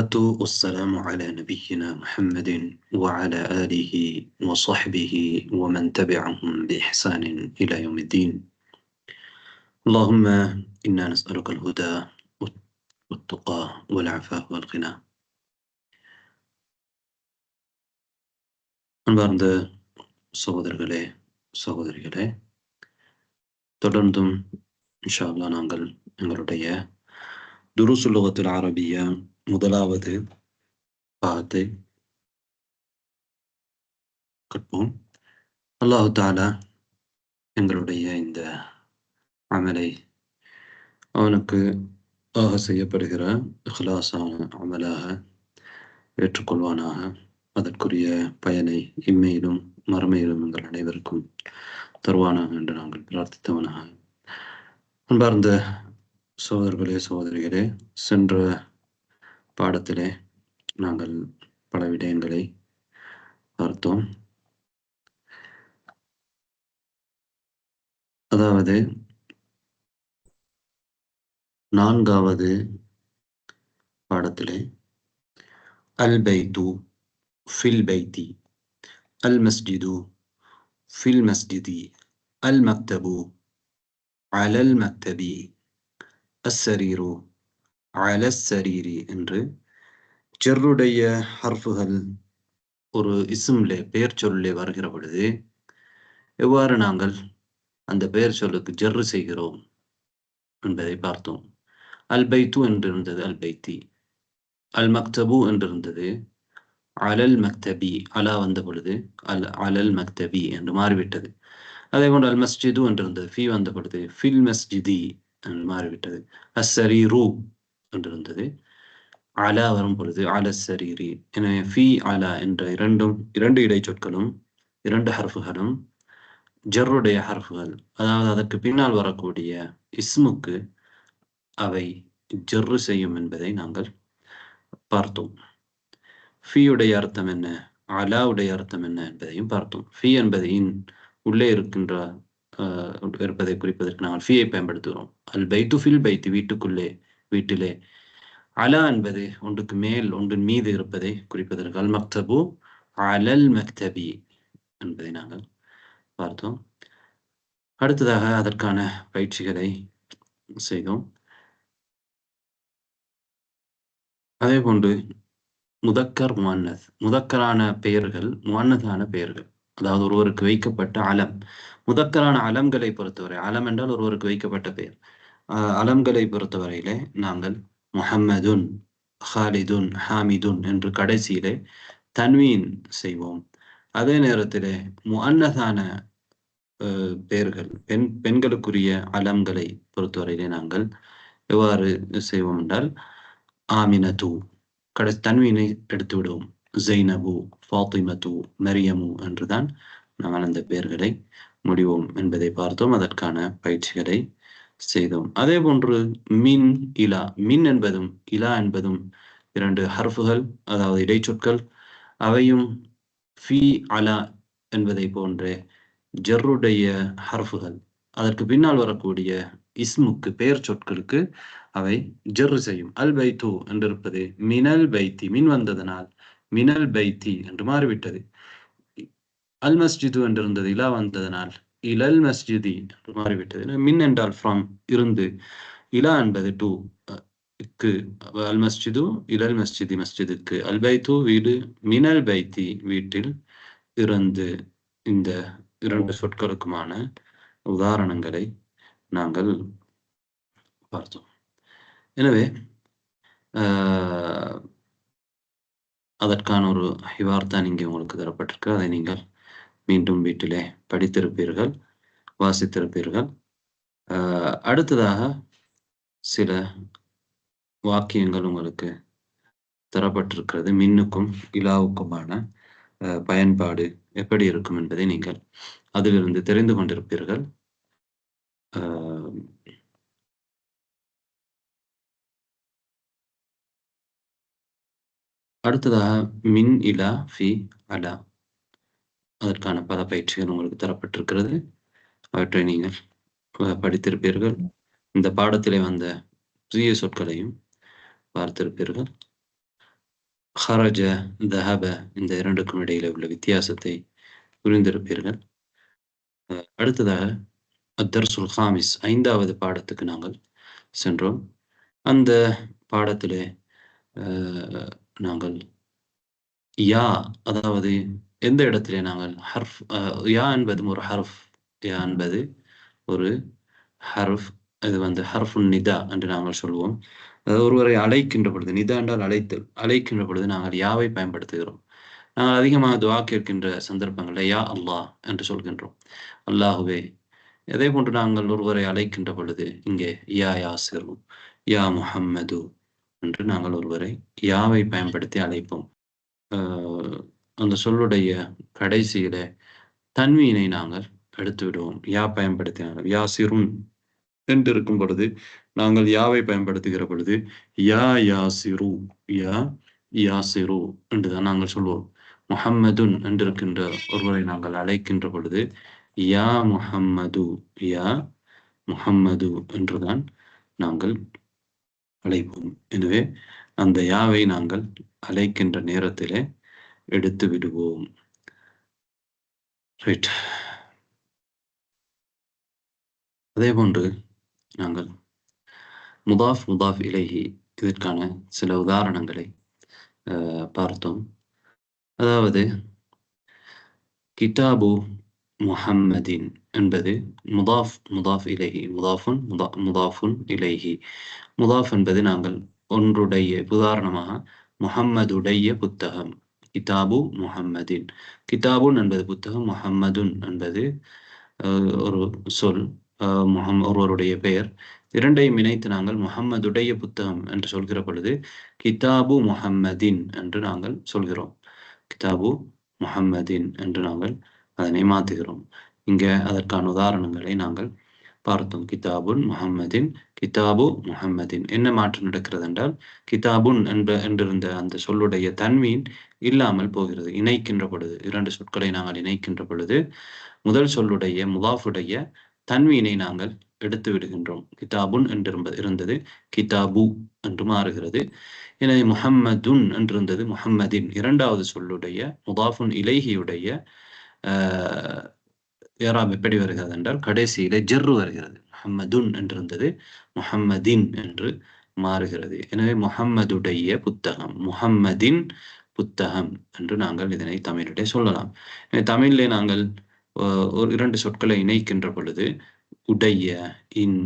والصلاة والسلام على نبينا محمد وعلى آله وصحبه ومن تبعهم بإحسان إلى يوم الدين. اللهم إنا نسألك الهدى والتقى والعفاف والغنى. அன்பார்ந்த சகோதரர்களே சகோதரிகளே, தொடர்ந்தும் இன்ஷா அல்லாஹ் நாங்கள் எங்களுடைய துருசுல் லுகத்துல் அரபிய்யா முதலாவது பாகத்தை கற்போம். அல்லாஹு தஆலா எங்களுடைய இந்த அமலை அவனுக்கு ஆக செய்யப்படுகிற இஹ்லாஸான அமலாக ஏற்றுக்கொள்வானாக. அதற்குரிய பயனை இம்மையிலும் மறுமையிலும் எங்கள் அனைவருக்கும் தருவானாக என்று நாங்கள் பிரார்த்தித்தவனாக. அன்பார்ந்த சகோதரர்களே சகோதரிகளே, சென்ற பாடத்திலே நாங்கள் பல விடயங்களை பார்த்தோம். அதாவது நான்காவது பாடத்திலே அல் பைத்து ஃபில் பைத்தி, அல் மஸ்ஜிது ஃபில் மஸ்ஜிதி, அல் மக்தபு அலல் மக்தபி, அஸ்ஸரீரு அலஸ் சரீரி என்று ஜர்ருடைய ஹர்ஃபுகள் ஒரு இஸ்ம்லே பெயர் சொல்லே வருகிற பொழுது எவ்வாறு நாங்கள் அந்த பெயர் சொல்லுக்கு ஜர்ரு செய்கிறோம் என்பதை பார்த்தோம். அல் பைத்து என்றிருந்தது அல் பைத்தி, அல் மக்தபு என்றிருந்தது அலல் மக்தபி, அலா வந்த பொழுது அலல் மக்தபி என்று மாறிவிட்டது. அதே போன்று அல் மஸ்ஜிது என்றிருந்தது, ஃபி வந்த பொழுது ஃபில் மஸ்ஜிதி என்று மாறிவிட்டது. அஸ்ஸரீரு என்றிருந்தது, அலா வரும் பொழுது அலஸ் சரீரி. எனவே ஃபி அலா என்ற இரண்டு இடைச்சொற்களும் இரண்டு ஹர்ஃபுகளும் ஜர்ருடைய ஹர்ஃபுகள், அதாவது அதற்கு பின்னால் வரக்கூடிய இஸ்முக்கு அவை ஜர்ரு செய்யும் என்பதை நாங்கள் பார்த்தோம். ஃபீயுடைய அர்த்தம் என்ன, அலாவுடைய அர்த்தம் என்ன என்பதையும் பார்த்தோம். ஃபீ என்பது உள்ளே இருக்கின்ற இருப்பதை குறிப்பதற்கு நாங்கள் ஃபீயை பயன்படுத்துகிறோம். அல் பைத்து ஃபில் பைத்து, வீட்டுக்குள்ளே வீட்டிலே. அலா என்பது ஒன்றுக்கு மேல் ஒன்றின் மீது இருப்பதை குறிப்பதற்கு அல் மக்தபு அலல் மக்தபி என்பதை நாங்கள் பார்த்தோம். அடுத்ததாக அதற்கான பயிற்சிகளை செய்தோம். அதே போன்று முதக்கர் முஅன்னஸ், முதக்கரான பெயர்கள் முஅன்னஸான பெயர்கள், அதாவது ஒருவருக்கு வைக்கப்பட்ட அலம். முதக்கரான அலம்களை பொறுத்தவரை, அலம் என்றால் ஒருவருக்கு வைக்கப்பட்ட பெயர். அலம்களை பொறுத்தவரையிலே நாங்கள் முஹம்மதுன், ஹாலிதுன், ஹாமிதுன் என்று கடைசியிலே தன்வீன் செய்வோம். அதே நேரத்திலே முஅன்னஸான பெயர்கள், பெண்களுக்குரிய அலம்களை பொறுத்தவரையிலே நாங்கள் எவ்வாறு செய்வோம் என்றால் ஆமினது தன்வீனை எடுத்து விடுவோம். ஜைனபு, ஃபாத்திமது, மரியமு என்றுதான் நாங்கள் அந்த பெயர்களை முடிவோம் என்பதை பார்த்தோம். அதற்கான பயிற்சிகளை செய்தோம். அதே போன்று மின், இலா. மின் என்பதும் இலா என்பதும் இரண்டு ஹர்ஃபுகள், அதாவது இடைச்சொற்கள். அவையும் ஃபி அலா என்பதை போன்ற ஜர்ருடைய ஹர்ஃபுகள். அதற்கு பின்னால் வரக்கூடிய இஸ்முக்கு, பெயர் சொற்களுக்கு அவை ஜர்ரு செய்யும். அல் பைத்து என்றிருப்பது மினல் பைத்தி, மின் வந்ததனால் மினல் பைத்தி என்று மாறிவிட்டது. அல் மஸ்ஜிது என்றிருந்தது, இலா வந்ததனால் இலல் மஸ்ஜிதி என்று மாறிவிட்டது. மின் என்றால் ஃப்ரம், இருந்து. இலா என்பது டு க்கு. அல் மஸ்ஜிது இலல் மஸ்ஜிதி, மஸ்ஜிதுக்கு. அல் பைத்து வீடு, மினல் பைத்தி வீட்டில் இருந்து. இந்த இரண்டு சொற்களுக்குமான உதாரணங்களை நாங்கள் பார்த்தோம். எனவே அதற்கான ஒரு ஹிவார்தான் இங்கே உங்களுக்கு தரப்பட்டிருக்கு. அதை நீங்கள் மீண்டும் வீட்டிலே படித்திருப்பீர்கள், வாசித்திருப்பீர்கள். அடுத்ததாக சில வாக்கியங்கள் உங்களுக்கு தரப்பட்டிருக்கிறது. மின்னுக்கும் இலாவுக்குமான பயன்பாடு எப்படி இருக்கும் என்பதை நீங்கள் அதிலிருந்து தெரிந்து கொண்டிருப்பீர்கள். அடுத்ததாக மின், இலா, ஃபி, அலா, அதற்கான பல பயிற்சிகள் உங்களுக்கு தரப்பட்டிருக்கிறது. அவற்றை நீங்கள் படித்திருப்பீர்கள். இந்த பாடத்திலே வந்த புதிய சொற்களையும் பார்த்திருப்பீர்கள். ஹரஜ தஹப இந்த இரண்டுக்கும் இடையில உள்ள வித்தியாசத்தை புரிந்திருப்பீர்கள். அடுத்ததாக அத்தர்சுல் ஹாமிஸ் 5வது பாடத்துக்கு நாங்கள் சென்றோம். அந்த பாடத்திலே நாங்கள் யா அதாவது எந்த இடத்திலே நாங்கள் ஹர்ஃப் யா என்பது ஒரு ஹர்ஃப், யா என்பது ஒரு ஹர்ஃப், இது ஹர்ஃபுன் நிதா என்று நாங்கள் சொல்வோம். ஒருவரை அழைக்கின்ற பொழுது, நிதா என்றால் அழைத்தல், அழைக்கின்ற பொழுது நாங்கள் யாவை பயன்படுத்துகிறோம். நாங்கள் அதிகமாக துஆ கேட்கின்ற சந்தர்ப்பங்களில் யா அல்லாஹ் என்று சொல்கின்றோம், அல்லாஹுவே. அதே போன்று நாங்கள் ஒருவரை அழைக்கின்ற பொழுது இங்கே யா யாசிரு, யா முஹம்மது என்று நாங்கள் ஒருவரை யாவை பயன்படுத்தி அழைப்போம். அந்த சொல்லுடைய கடைசியில தன்வீனை நாங்கள் எடுத்து விடுவோம். யா பயன்படுத்தினாலும் யாசிருன் என்று இருக்கும் பொழுது நாங்கள் யாவை பயன்படுத்துகிற பொழுது யா யாசிரு, யா யாசிரு என்றுதான் நாங்கள் சொல்வோம். முஹம்மதுன் என்றிருக்கின்ற ஒருவரை நாங்கள் அழைக்கின்ற பொழுது யா முஹம்மது, யா முஹம்மது என்றுதான் நாங்கள் அழைப்போம். எனவே அந்த யாவை நாங்கள் அழைக்கின்ற நேரத்திலே எடுத்து விடுவோம். ரைட். அதே போன்று நாங்கள் முதாஃப் முதாஃப் இலைஹி இதற்கான சில உதாரணங்களை பார்த்தோம். அதாவது கிதாபு முஹம்மதின் என்பது முதாஃப் முதாஃப் இலைஹி, முதாஃபுன் முதாஃபுன் இலைஹி. முதாஃப் என்பது நாங்கள் ஒன்றுடைய, உதாரணமாக முஹம்மதுடைய புத்தகம், கிதாபு முஹம்மதின். கிதாபுன் என்பது புத்தகம், முஹம்மதுன் என்பது ஒரு சொல், ஒருவருடைய பெயர். இரண்டையும் இணைத்து நாங்கள் முஹம்மதுடைய புத்தகம் என்று சொல்கிற பொழுது கிதாபு முஹம்மதின் என்று நாங்கள் சொல்கிறோம். கிதாபு முஹம்மதின் என்று நாங்கள் அதனை மாற்றுகிறோம். இங்க அதற்கான உதாரணங்களை நாங்கள் பார்த்தோம். கிதாபுன் முஹம்மதின், கிதாபு முஹம்மதின். என்ன மாற்றம் நடக்கிறது என்றால் கிதாபுன் என்றிருந்த அந்த சொல்லுடைய தன்வீன் இல்லாமல் போகிறது. இணைக்கின்ற பொழுது, இரண்டு சொற்களை நாங்கள் இணைக்கின்ற பொழுது முதல் சொல்லுடைய முதாஃபுடைய தன்வீனை நாங்கள் எடுத்து விடுகின்றோம். கிதாபுன் என்று இருந்தது கிதாபு என்று மாறுகிறது. எனவே முஹம்மதுன் என்றிருந்தது முஹம்மதின். இரண்டாவது சொல்லுடைய முதாஃபுன் இலைஹியுடைய ஏராப் எப்படி வருகிறது என்றால் கடைசியிலே ஜர்ரு வருகிறது. முஹம்மதுன் என்றிருந்தது முஹம்மதின் என்று மாறுகிறது. எனவே முஹம்மதுடைய புத்தகம், முஹம்மதின் புத்தகம் என்று நாங்கள் இதனை தமிழிலே சொல்லலாம். தமிழிலே நாங்கள் ஒரு இரண்டு சொற்களை இணைக்கின்ற பொழுது உடைய, இன்,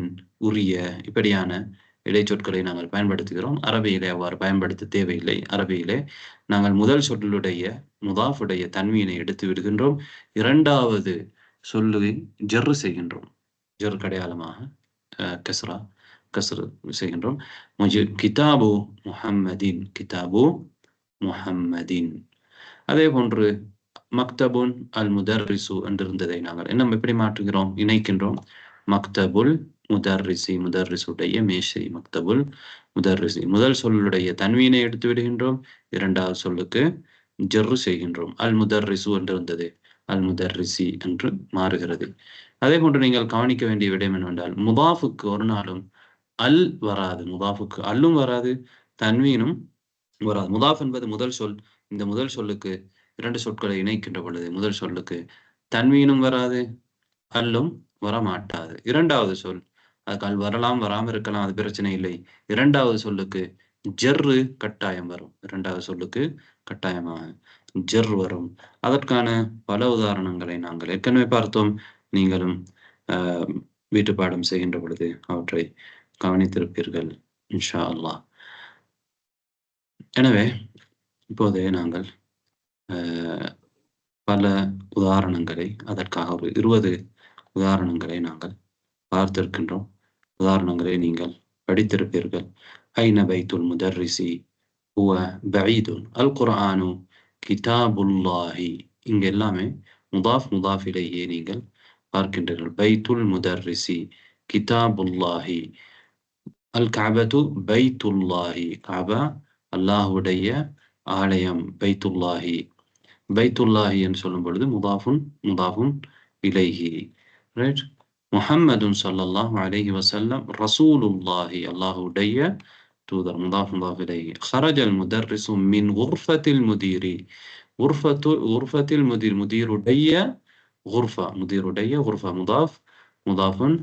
உரிய இப்படியான இடைச்சொற்களை நாங்கள் பயன்படுத்துகிறோம். அரபியிலே அவ்வாறு பயன்படுத்த தேவையில்லை. அரபியிலே நாங்கள் முதல் சொல்லுடைய முதாஃபுடைய தன்வீனை எடுத்து விடுகின்றோம். இரண்டாவது சொல்லை ஜர்ரு செய்கின்றோம். ஜர் அடையாளமாக கஸ்ரு செய்கின்றோம். கிதாபு முஹம்மதின், கிதாபு முஹம்மதின். அதே போன்று மக்தபுன் அல் முதர்ரிசு என்றிருந்ததை நாங்கள் என்ன எப்படி மாற்றுகிறோம், இணைக்கின்றோம். மக்தபுல் முதர்ரிசி, முதர்ரிசுடைய மேஷை, மக்தபுல் முதர்ரிசி. முதல் சொல்லுடைய தன்வீனை எடுத்து விடுகின்றோம். இரண்டாவது சொல்லுக்கு ஜர்ரு செய்கின்றோம். அல் முதர்ரிசு என்றிருந்தது அல் முதர்ரிசி என்று மாறுகிறது. அதே போன்று நீங்கள் கவனிக்க வேண்டிய விடயம் என்னவென்றால் முதாஃபுக்கு ஒரு நாளும் அல் வராது, முதாஃபுக்கு அல்லும் வராது, தன்வீனும் வராது. முதாஃப் என்பது முதல் சொல். இந்த முதல் சொல்லுக்கு இரண்டு சொற்களை இணைக்கின்ற பொழுது முதல் சொல்லுக்கு தன்வீனும் வராது, அல்லும் வரமாட்டாது. இரண்டாவது சொல் அதுக்கு அல் வரலாம், வராமல் இருக்கலாம், அது பிரச்சனை இல்லை. இரண்டாவது சொல்லுக்கு ஜர்ரு கட்டாயம் வரும். இரண்டாவது சொல்லுக்கு கட்டாயமாக ஜர் வரும். அதற்கான பல உதாரணங்களை நாங்கள் ஏற்கனவே பார்த்தோம். நீங்களும் வீட்டு பாடம் செய்கின்ற பொழுது அவற்றை கவனித்திருப்பீர்கள் இன்ஷா அல்லாஹ். எனவே இப்போதே நாங்கள் பல உதாரணங்களை, அதற்காக ஒரு 20 உதாரணங்களை நாங்கள் பார்த்திருக்கின்றோம். உதாரணங்களை நீங்கள் படித்திருப்பீர்கள். ஐன பைத்துல் முதர்ரிசி ஹுவ பஈதுன், அல் குர்ஆனு கிதாபுல்லாஹி. இங்க எல்லாமே முதாஃப் முதாஃப் இலைஹி நீங்கள் பார்க்கின்றீர்கள். பைத்துல் முதர்ரிசி, கிதாபுல்லாஹி. அல் கஅபத்து பைத்துல்லாஹி, கஅபா அல்லாஹ்வுடைய ஆலயம், பைத்துல்லாஹி. பைத்துல்லாஹி என்று சொல்லும் பொழுது முதாஃபுன் முதாஃபுன் இலைஹி. ரைட். முஹம்மதுன் ஸல்லல்லாஹு அலைஹி வஸல்லம் ரசூலுல்லாஹி, அல்லாஹ்வுடைய தூதர் முதாஃப் முதாஃப் இலைஹி. ஹரஜல் முதர்ரிசு மின் குர்ஃபத்தில் முதீரி. குர்ஃபத்தில் முதீர், முதீருடைய குர்ஃபா, முதீருடைய குர்ஃபா முதாஃப் முதாஃபுன்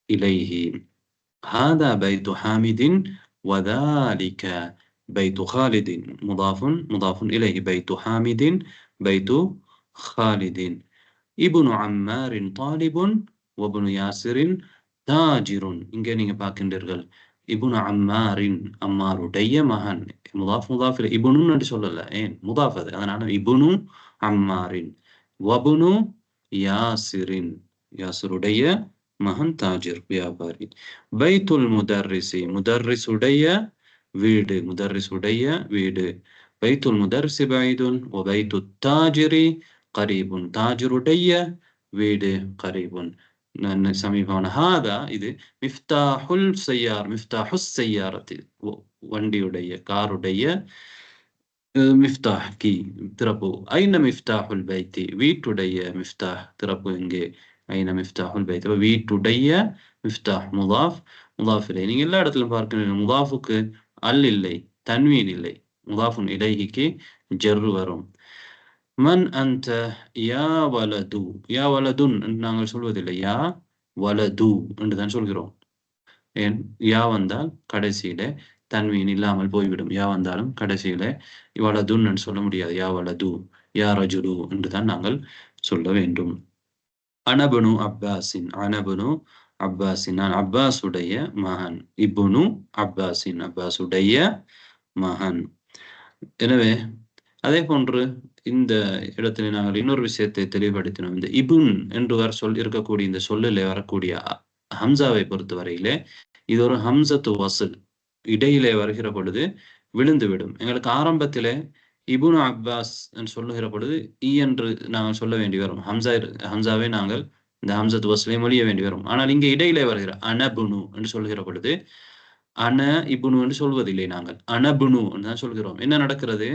இலைஹி. ஹாதா பைத்து ஹாமிதின் வதாலிக பைத்து ஹாலிதின் முதாஃபுன் முதாஃபுன் இலைஹி. பைத்து ஹாமிதின் பைத்து ஹாலிதின். இப்னு அம்மாரின் தாலிபுன் வப்னு யாசிரின் தாஜிருன். இங்கே நீங்க பார்க்கின்றீர்கள் இப்னு அம்மாரின், அம்மாருடைய மகன். முதாஃப் முதாஃப் இலைஹி. இப்னுன்னு என்று சொல்லல, ஏன் முதாஃப் அது, அதனால இப்னு அம்மாரின் வப்னு யாசிரின், யாசிருடைய மகன் தாஜிர் வியாபாரி. பைத்துல் முதர்ரிசி, முதர்ரிசுடைய வீடு, முதர்ரிசுடைய வீடு. பைத்துல் முதர்ரிசி பைதுன் வ பைத்து தாஜிரி கரீபுன், தாஜிருடைய வீடு கரீபுன் சமீபமான. ஹாதா இது மிஃப்தாஹுல் சையார், மிஃப்தாஹுஸ் சையாரத்தி வண்டியுடைய காருடைய மிஃப்தாஹ் கீ திறப்பு. ஐன மிஃப்தாஹுல் பைத்தி, வீட்டுடைய மிஃப்தாஹ் திறப்பு எங்கே? ஐன மிஃப்தாஹுல் பைத், வீட்டுடைய மிஃப்தாஹ் முதாஃப் முதாஃப் இலைஹி. நீங்க எல்லா இடத்துலயும் பார்க்கிறீங்க முதாஃபுக்கு அல் இல்லை, தன்வீன் இல்லை, முதாஃபுன் இலைஹிக்கு ஜர்ரு வரும். மன் அந்த யா வலது, யா வலதுன் என்று நாங்கள் சொல்வதில்லை, யா வலது என்று தான் சொல்கிறோம். ஏன்? யா வந்தால் கடைசியில தன்வீன் இல்லாமல் போய்விடும். யா வந்தாலும் கடைசியில வலதுன் என்று சொல்ல முடியாது. யா வலது, யா ரஜுலு என்று தான் நாங்கள் சொல்ல வேண்டும். அனபுனு அப்பாசின், அனபுனு அப்பாசின், நான் அப்பாசுடைய மகன். இப்னு அப்பாசின், அப்பாசுடைய மகன். எனவே அதே போன்று இந்த இடத்துல நாங்கள் இன்னொரு விஷயத்தை தெளிவுபடுத்தினோம். இந்த இபுன் என்று இருக்கக்கூடிய இந்த சொல்லிலே வரக்கூடிய ஹம்சாவை பொறுத்தவரையிலே இது ஒரு ஹம்சத்து வசல், இடையிலே வருகிற பொழுது விழுந்துவிடும். எங்களுக்கு ஆரம்பத்திலே இபுனு அப்பாஸ் என்று சொல்லுகிற பொழுது இ என்று நாங்கள் சொல்ல வேண்டி வரும். ஹம்சாவை நாங்கள் இந்த ஹம்சத்து வசலை மொழிய வேண்டி வரும். ஆனால் இங்கே இடையிலே வருகிற அனபுனு என்று சொல்லுகிற பொழுது அன இபுனு என்று சொல்வதில்லை, நாங்கள் அனபுனு என்று தான் சொல்கிறோம். என்ன நடக்கிறது?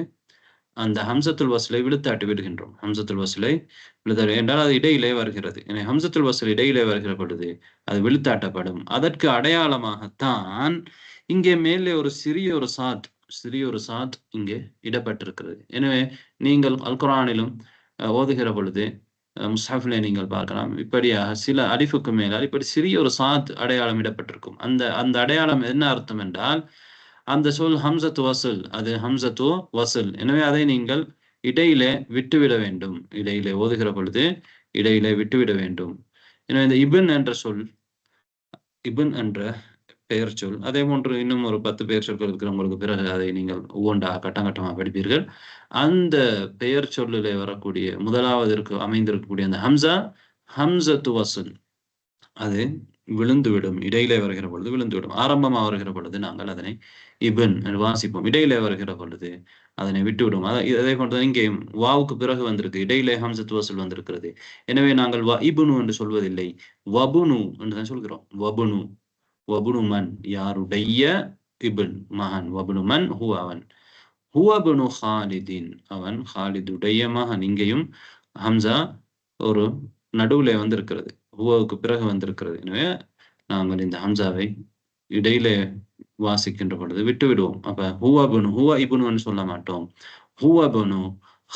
அந்த ஹம்சத்துல் வஸ்லை விழுத்தாட்டி விடுகின்றோம். ஹம்சத்துல் வஸ்லை விழுத்தாட்டு என்றால் அது இடையிலே வருகிறது. எனவே ஹம்சத்துல் வஸ்ல் இடையிலே வருகிற பொழுது அது விழுத்தாட்டப்படும். அதற்கு அடையாளமாகத்தான் இங்கே மேலே ஒரு சிறிய ஒரு சாத் இங்கே இடப்பட்டிருக்கிறது. எனவே நீங்கள் அல் குர்ஆனிலும் ஓதுகிற பொழுது முஸ்ஹஃபிலே நீங்கள் பார்க்கலாம், இப்படியாக சில அலிஃபுக்கு மேலால் இப்படி சிறிய ஒரு சாத் அடையாளம் இடப்பட்டிருக்கும். அந்த அடையாளம் என்ன அர்த்தம் என்றால், அந்த சொல் ஹம்சத்து வசல், அது ஹம்சத்து வசல். எனவே அதை நீங்கள் இடையிலே விட்டுவிட வேண்டும். இடையிலே ஓதுகிற பொழுது இடையிலே விட்டுவிட வேண்டும். எனவே இந்த இபன் என்ற சொல், இபன் என்ற பெயர் சொல், அதே போன்று இன்னும் ஒரு 10 பெயர் சொற்கள் இருக்கிறவங்களுக்கு பிறகு அதை நீங்கள் ஒவ்வொன்றாக கட்டமாக படிப்பீர்கள். அந்த பெயர் சொல்லிலே வரக்கூடிய முதலாவது அமைந்திருக்கக்கூடிய அந்த ஹம்சத்து வசல் அது விழுந்துவிடும். இடையிலே வருகிற பொழுது விழுந்துவிடும். ஆரம்பமாக வருகிற பொழுது நாங்கள் அதனை இபன் என்று வாசிப்போம். இடையிலே வருகிற பொழுது அதனை விட்டுவிடும். அதே போன்று இங்கே வாவுக்கு பிறகு வந்திருக்கு, இடையிலே ஹம்சத்து வசல் வந்திருக்கிறது. எனவே நாங்கள் இபுனு என்று சொல்வதில்லை, வபுனு என்று தான் சொல்கிறோம். வபுனு, வபுனு மன், யாருடைய இபன் மகன். வபுனு மன், ஹுவ அவன். ஹுவபுனு ஹாலிதின், அவன் ஹாலிதுடைய மகன். இங்கேயும் ஹம்சா ஒரு நடுவுலே வந்திருக்கிறது, ஹுவாவுக்கு பிறகு வந்திருக்கிறது. எனவே நாங்கள் இந்த ஹம்சாவை இடையிலே வாசிக்கின்ற பொழுது விட்டு விடுவோம். அப்ப ஹுவபுனு, ஹுவ இபுனு சொல்ல மாட்டோம். ஹுவபுனு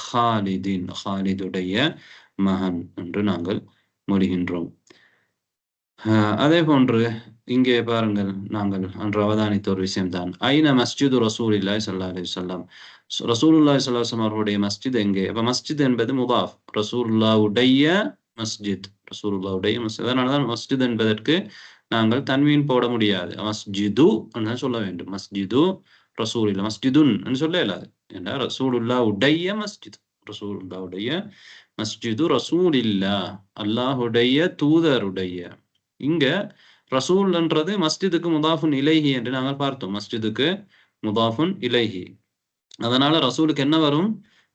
ஹாலிதின், ஹாலிதுடைய மகன் என்று நாங்கள் மொழிகின்றோம். அதே போன்று இங்கே பாருங்கள், நாங்கள் அன்று அவதானித்த ஒரு விஷயம்தான், ஐன மஸ்ஜிது ரசூலுல்லாஹி ஸல்லல்லாஹு அலைஹி வஸல்லம், ரசூலுல்லாஹி ஸல்லல்லாஹு அலைஹி வஸல்லம் அவருடைய மஸ்ஜித் எங்கே? அப்ப மஸ்ஜித் என்பது முதாஃப், ரசூலுல்லாஹுடைய மஸ்ஜித், ரசூலுல்லாஹுடைய மஸ்ஜித். அதனாலதான் மஸ்ஜித் என்பதற்கு நாங்கள் தன்வீன் போட முடியாது, மஸ்ஜிது என்று சொல்ல வேண்டும். மஸ்ஜிது ரசூலில்லா, மஸ்ஜிதுன் என்று சொல்ல இயலாது. ஏன்னா ரசூலுல்லாஹுடைய மஸ்ஜித், ரசூலுல்லாஹுடைய மஸ்ஜிது ரசூலில்லா, அல்லாஹுடைய தூதருடைய. இங்க ரசூல் என்றது மஸ்ஜிதுக்கு முதாஃபுன் இலைஹி என்று நாங்கள் பார்த்தோம். மஸ்ஜிதுக்கு முதாஃபுன் இலைஹி, அதனால ரசூலுக்கு என்ன வரும்?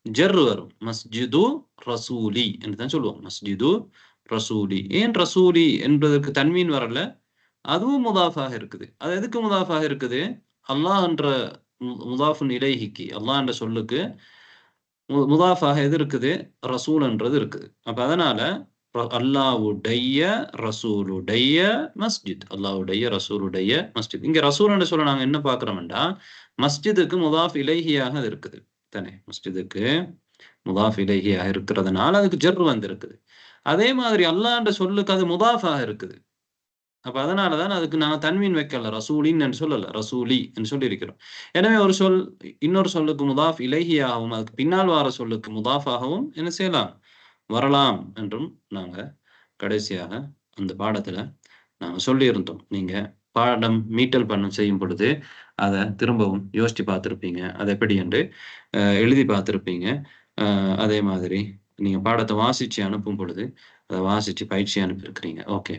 ஜர் வரும். மஸ்ஜிது ரசூலி என்று தான் சொல்லுவோம். மஸ்ஜிது ரசூலி. ஏன் ரசூலி என்பதற்கு தன்வீன் வரல? அதுவும் முதாஃபாக இருக்குது. அது எதுக்கு முதாஃபாக இருக்குது? அல்லாஹ் என்ற முதாஃபுன் இலைஹிக்கு, அல்லாஹ் என்ற சொல்லுக்கு முதாஃபாக எது இருக்குது? ரசூல் என்றது இருக்குது. அப்ப அதனால அல்லாஹ்வுடைய ரசூலுடைய மஸ்ஜித், அல்லாஹ்வுடைய ரசூலுடைய மஸ்ஜித். இங்க ரசூல்னு சொல்ல நாங்க என்ன பார்க்கிறோம்டா, மஸ்ஜிதுக்கு முதாஃப் இலைஹியாக அது இருக்குது தானே. மஸ்ஜிதுக்கு முதாஃப் இலைஹியாக இருக்கிறதுனால அதுக்கு ஜர் வந்திருக்குது. அதே மாதிரி அல்லாஹ்ன்ற சொல்லுக்கு அது முதாஃபாக இருக்குது. அப்ப அதனால தான் அதுக்கு நாங்க தன்வீன் வைக்கல, ரசூலின் என்று சொல்லல, ரசூலி என்று சொல்லியிருக்கிறோம். எனவே ஒரு சொல் இன்னொரு சொல்லுக்கு முதாஃப் இலைஹியாகவும் அதுக்கு பின்னால் வார சொல்லுக்கு முதாஃபாகவும் என்ன செய்யலாம், வரலாம் என்றும் நாங்க கடைசியாக அந்த பாடத்துல நாங்க சொல்லியிருந்தோம். நீங்க பாடம் மீட்டல் செய்யும் பொழுது அத திரும்பவும் யோசிச்சு பார்த்திருப்பீங்க. அது எப்படி என்று எழுதி பார்த்திருப்பீங்க. அதே மாதிரி நீங்க பாடத்த வாசிச்சு அனுப்பும் பொழுது அத வாசிச்சு பயிற்சி அனுப்பியிருக்கிறீங்க. ஓகே.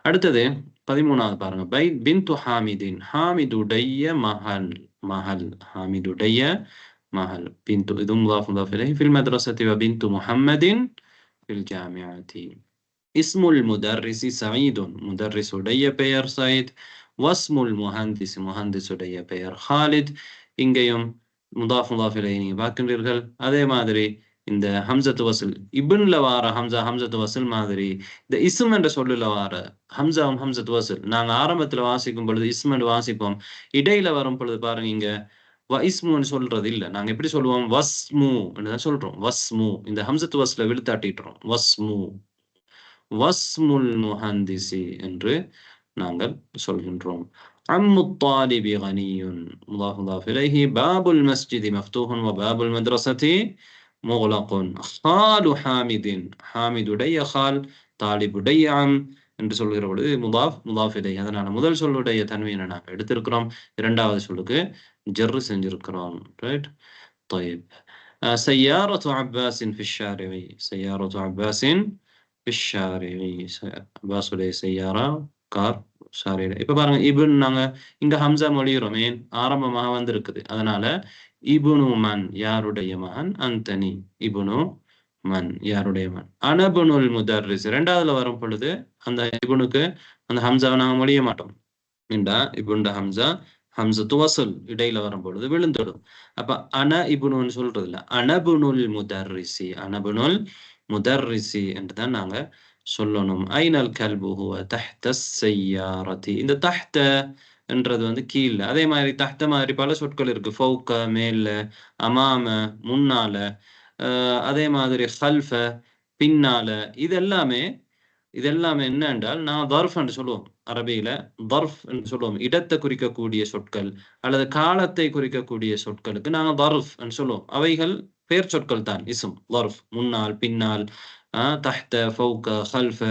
அடுத்தது 13வது பாருங்க. பின்து ஹாமிதின், ஹாமிதுடைய மகள், மகள், ஹாமிதுடைய மகள். பின்து இது முதாஃப் முதாஃப் இலைஹி. ஃபில் மத்ரஸத்தி வ பின்து முஹம்மதின் ஃபில் ஜாமிஅத்தி. இஸ்முல் முதர்ரிஸி சயீதுன், முதர்ரிஸுடைய பெயர் சயீத். வஸ்முல் முஹந்திஸ், முஹந்திஸுடைய பெயர் ஹாலித். இங்கேயும் முதாஃப் முதாஃப் இலைஹி நீங்க பார்க்கின்றீர்கள். அதே மாதிரி இந்த ஹம்சத்து வஸ்ல் இப்ன்ல வார ஹம்சா ஹம்சத்து வஸ்ல் மாதிரி இந்த இஸ்ம் என்ற சொல்லுல வார ஹம்சாவும் ஹம்சத்து வஸ்ல் நாங்க ஆரம்பத்துல வாசிக்கும் பொழுது இஸ்ம் என்று வாசிப்போம். இடையில வரும் பொழுது பாருங்க இங்க இஸ்முன்னு சொல்றது இல்ல. நாங்க எப்படி சொல்லுவோம், வஸ்மு தான் சொல்றோம். வஸ்மு இந்த ஹம்சத்து வஸ்ல விழுத்தாட்டிட்டுறோம். வஸ்மு, வஸ்முல் முஹந்திசி என்று நாங்கள் சொல்கின்றோம். அம்மு தாலிபி கனியுன், முதாஃப் முதாஃப் இலைஹி. பாபுல் மஸ்ஜிதி மஃப்தூஹுன் வ பாபுல் மத்ரஸதி முக்லகுன். ஹாலு ஹாமிதின், ஹாமிதுடைய ஹால், தாலிபுடைய அம் என்று சொல்கிற பொழுது முதாஃப் முதாஃப் இலைஹி. அதனால முதல் சொல்லுடைய தன்வீனை நாங்கள் எடுத்திருக்கிறோம், இரண்டாவது சொல்லுக்கு ஜர்ரு செஞ்சிருக்கிறோம். ரைட். طيب. سيارة عباس في الشارع، سيارة عباس في الشارع. அப்பாஸுடைய செய்யாரா கார் ஷாரில. இப்ப பாருங்க இப்னு நாங்க இங்க ஹம்சா மொழிகிறோம். ஏன், ஆரம்பமாக வந்திருக்குது. அதனால இப்னு மன் யாருடைய மகன், அந்தனி இப்னு மன் யாருடைய மகன். அனபுனுல் முதர்ரிஸ் இரண்டாவதுல வரும் பொழுது அந்த இப்னுக்கு அந்த ஹம்சாவை நாங்க மொழிய மாட்டோம். ஏண்டா இப்னுட ஹம்சா ஹம்சத்து வஸ்ல் இடையில வரும் பொழுது விழுந்துடும். அப்ப அன இப்னுன்னு சொல்றது இல்ல, அனபுனுல் முதர்ரிசி, அனபுனுல் முதர்ரிசி என்றுதான் நாங்க சொல்லணும். ஐனல் கல்பு ஹுவ தஹ்த ஸய்யாரதி. இந்த தஹ்த என்றது வந்து கீழ. அதே மாதிரி தஹ்த மாதிரி பல சொற்கள் இருக்கு. ஃபௌக மேல, அமாம முன்னால, அதே மாதிரி ஹல்ஃப பின்னால. இதெல்லாமே என்ன என்றால் நான் தர்ஃப் என்று சொல்லுவோம். அரபியில தர்ஃப் என்று சொல்லுவோம். இடத்தை குறிக்கக்கூடிய சொற்கள் அல்லது காலத்தை குறிக்கக்கூடிய சொற்களுக்கு நாங்க தர்ஃப் என்று சொல்லுவோம். அவைகள் பெயர் சொற்கள் தான். இஸ்ம் தர்ஃப், முன்னால் பின்னால், தஹ்த ஃபௌக ஹல்ஃப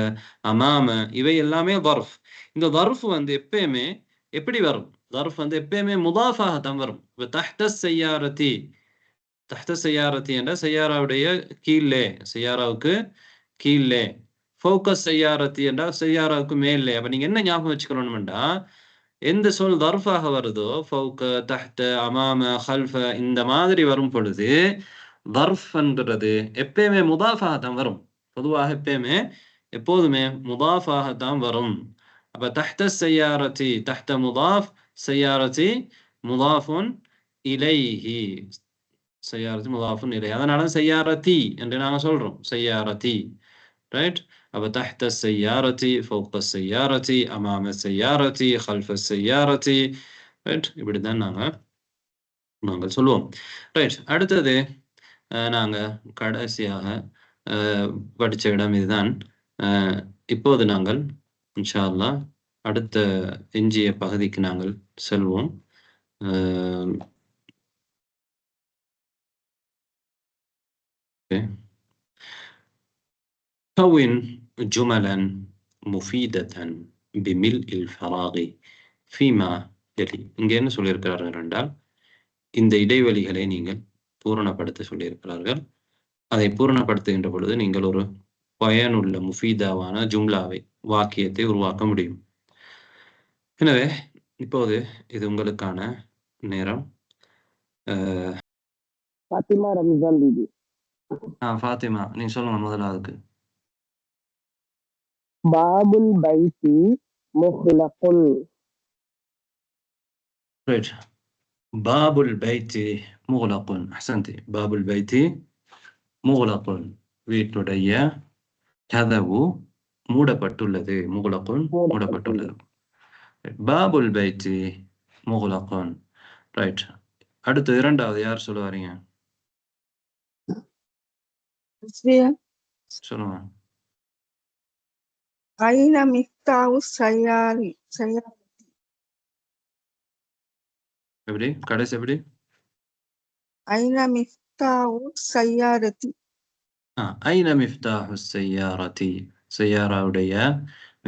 அமாம, இவை எல்லாமே தர்ஃப். இந்த தர்ஃப் வந்து எப்பயுமே எப்படி வரும், தர்ஃப் வந்து எப்பயுமே முதாஃபாக தான் வரும். இப்ப தஹ்த ஸய்யாரதி, தஹ்த ஸய்யாரதி என்ற செய்யாராவுடைய கீழே, செய்யாராவுக்கு கீழே. ஃபோக்கஸ் செய்யாரத்தி என்றால் செய்யாராவுக்கு மேலே. அப்ப நீங்க என்ன ஞாபகம் வச்சுக்கணும்னா, எந்த சொல் தர்ஃபாக வருதோ ஃபௌக தஹ்த அமாம ஹல்ஃப இந்த மாதிரி வரும் பொழுது தர்ஃப் என்கிறது எப்பயுமே முதாஃபாக தான் வரும். பொதுவாக எப்போதுமே முதாஃபாக தான் வரும். அப்ப தஹ்த செய்யாரத்தி, தஹ்த முதாஃப், செய்யாரத்தி முதாஃபுன் இலைஹி, செய்யாரத்தி முதாஃபுன் இலைஹி. அதனால செய்யாரத்தி என்று நாங்க சொல்றோம். செய்யாரத்தி. ரைட். அப்ப தஹ்த ஸய்யாரதி, ஃபௌக ஸய்யாரதி, அமாம ஸய்யாரதி, ஹல்ஃப ஸய்யாரதி. ரைட். இப்படிதான் நாங்கள் சொல்லுவோம். ரைட். அடுத்தது நாங்க கடைசியாக படிச்ச இடம் இதுதான். இப்போது நாங்கள் இன்ஷா அல்லாஹ் அடுத்த எஞ்சிய பகுதிக்கு நாங்கள் செல்வோம். كون جملا مفيدة بملء الفراغ فيما يلي. இங்க என்ன சொல்லியிருக்கிறார்கள் என்றால், இந்த இடைவெளிகளை நீங்கள் பூரணப்படுத்த சொல்லியிருக்கிறார்கள். அதை பூரணப்படுத்துகின்ற பொழுது நீங்கள் ஒரு பயனுள்ள முஃபீதாவான ஜும்லாவை, வாக்கியத்தை உருவாக்க முடியும். எனவே இப்போது இது உங்களுக்கான நேரம். ஃபாத்திமா ரம்ஜான் தீதி. ஃபாத்திமா நீங்க சொல்லுங்க முதலாவதுக்கு. பாபுல் பைத்தி முஹ்லகுன். ரைட். பாபுல் பைத்தி முஹ்லகுன். அஹ்சன்தி. பாபுல் பைத்தி முஹ்லகுன், வீட்டுடைய கதவு மூடப்பட்டுள்ளது. முகுலகுன் மூடப்பட்டுள்ளது. பாபுல் பைத்தி முகுலகுன். ரைட். அடுத்து இரண்டாவது யார் சொல்ல வரீங்க? சொல்லுங்க. ஐன மிஃப்தாஹு ஸய்யாரி. எப்படி கடைசி எப்படி? ஐன மிஃப்தாஹு ஸய்யாரதி. ஐன மிஃப்தாஹு ஸய்யாரதி. சய்யாராவுடைய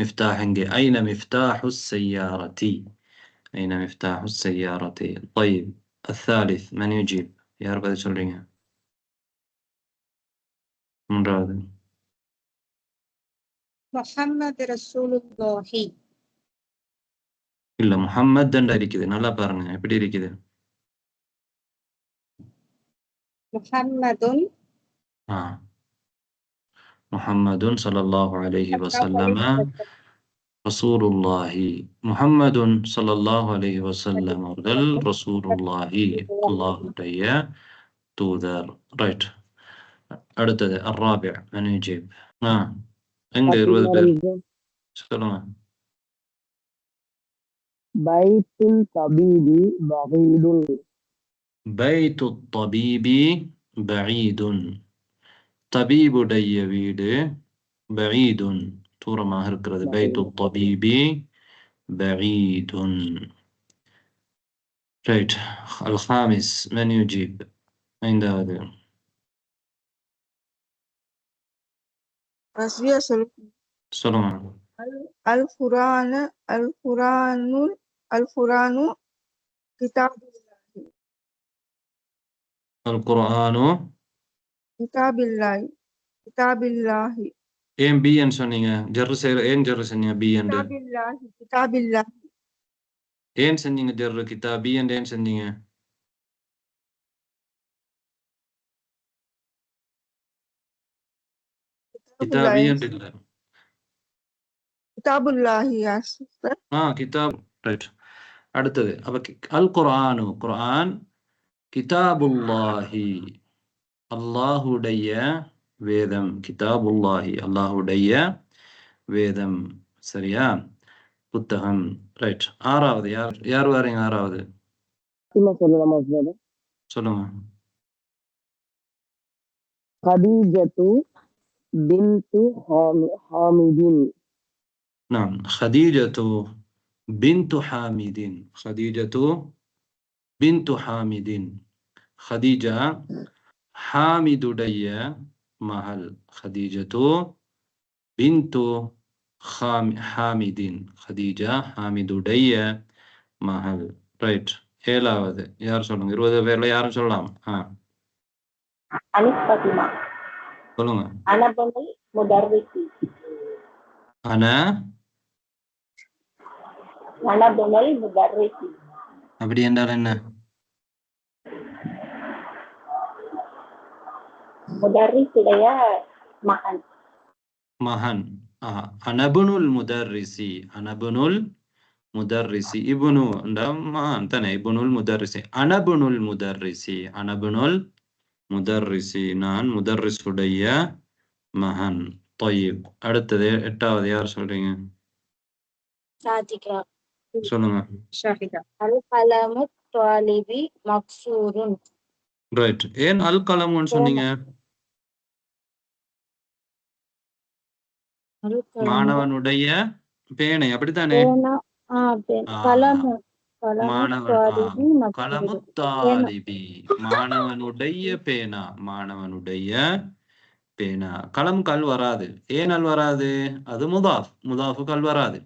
மிஃப்தாஹ் எங்கே? ஐன மிஃப்தாஹு ஸய்யாரதி. ஐன மிஃப்தாஹு ஸய்யாரதி. طيب الثالث من يجيب؟ யார் பதில் சொல்றீங்க? மூன்றாவது. முஹம்மது ரசூலுல்லாஹி. இல்ல முஹம்மத் தண்டா இருக்குது. நல்லா பாருங்க எப்படி இருக்குது. முஹம்மதுன் முஹம்மதுன் ஸல்லல்லாஹு அலைஹி வஸல்லம் ரசூலுல்லாஹி. முஹம்மதுன் ஸல்லல்லாஹு அலைஹி வஸல்லம் அவர்கள் ரசூலுல்லாஹி அல்லாஹ்வுடைய தூதர். ரைட். அடுத்தது الرابع من يجيب؟ எங்க 20 பேர் சொல்லுங்க. பைத்துல் தபீபி பகீதுன். பைத்து தபீபி பஈதுன். தபீபுடைய வீடு பஈதுன் தூரமாக இருக்கிறது. பைத்து தபீபி பஈதுன். ரைட். الخامس من يجيب؟ ஐந்தாவது. சொல்லுங்க. அல் குர்ஆனு கிதாபுல்லாஹி. அல் குர்ஆனு கிதாபில்லாஹி. ஏன் பி ன்னு சொன்னீங்க? ஜர்ரு செய்ற ஏன் ஜர்ரு சொன்னீங்க? பி என்று கிதாபில்லாஹி. ஏன் செஞ்சீங்க ஜர்ரு? கிதாபி என்று ஏன் செஞ்சீங்க? கிதாபி என்று இல்ல. கிதாபுல்லாஹி. கிதாப். ரைட். அடுத்தது அப்ப அல் குர்ஆனு குர்ஆன் கிதாபுல்லாஹி அல்லாஹுடைய வேதம். கிதாபுல்லாஹி அல்லாஹுடைய வேதம். சரியா? புத்தகம். ரைட். ஆறாவது யார் வரீங்க? ஆறாவது சொல்லுங்க. கதீஜத்து பின்து ஹாமிதின். நாம் خديجة بنت حامد. خديجة بنت حامد. خديجة حامدுடைய மகள். خديجة بنت حامد. خديجة حامدுடைய மகள். ரைட். ஏழாவது யார் சொல்லுங்க? 20 பேர்ல யாரும் சொல்லலாம். அனிஸ் ஃபாத்திமா. சொல்லுங்க. அனபுல் முதர்ரிசி. அனபுல் முதர்ரிசி. அப்படி என்றால் என்ன? முதர்ரிசுடைய மகன். மகன். அனபுனுல் முதர்ரிசி. அனபுனுல் முதர்ரிசி. இப்னு தானே? இப்னுல் முதர்ரிசி. அனபுனுல் முதர்ரிசி. அனபுனுல் முதர்ரிசி. நான் முதர்ரிசுடைய மகன். طيب அடுத்தது எட்டாவது யார் சொல்றீங்க? சாதிகா. சொல்லுங்க. ஷாஹிதா. அல் கலமு தாலிபி மக்சூருன். ரைட். ஏன் அல் கலமுன்னு சொன்னீங்க? மாணவனுடைய பேனை. அப்படித்தானே? கலமுத்தாலிபி மாணவனுடைய பேனா. மாணவனுடைய பேனா. கலம் கல் வராது. ஏன் அல் வராது? அது முதாஃப். முதாஃபு கல் வராது.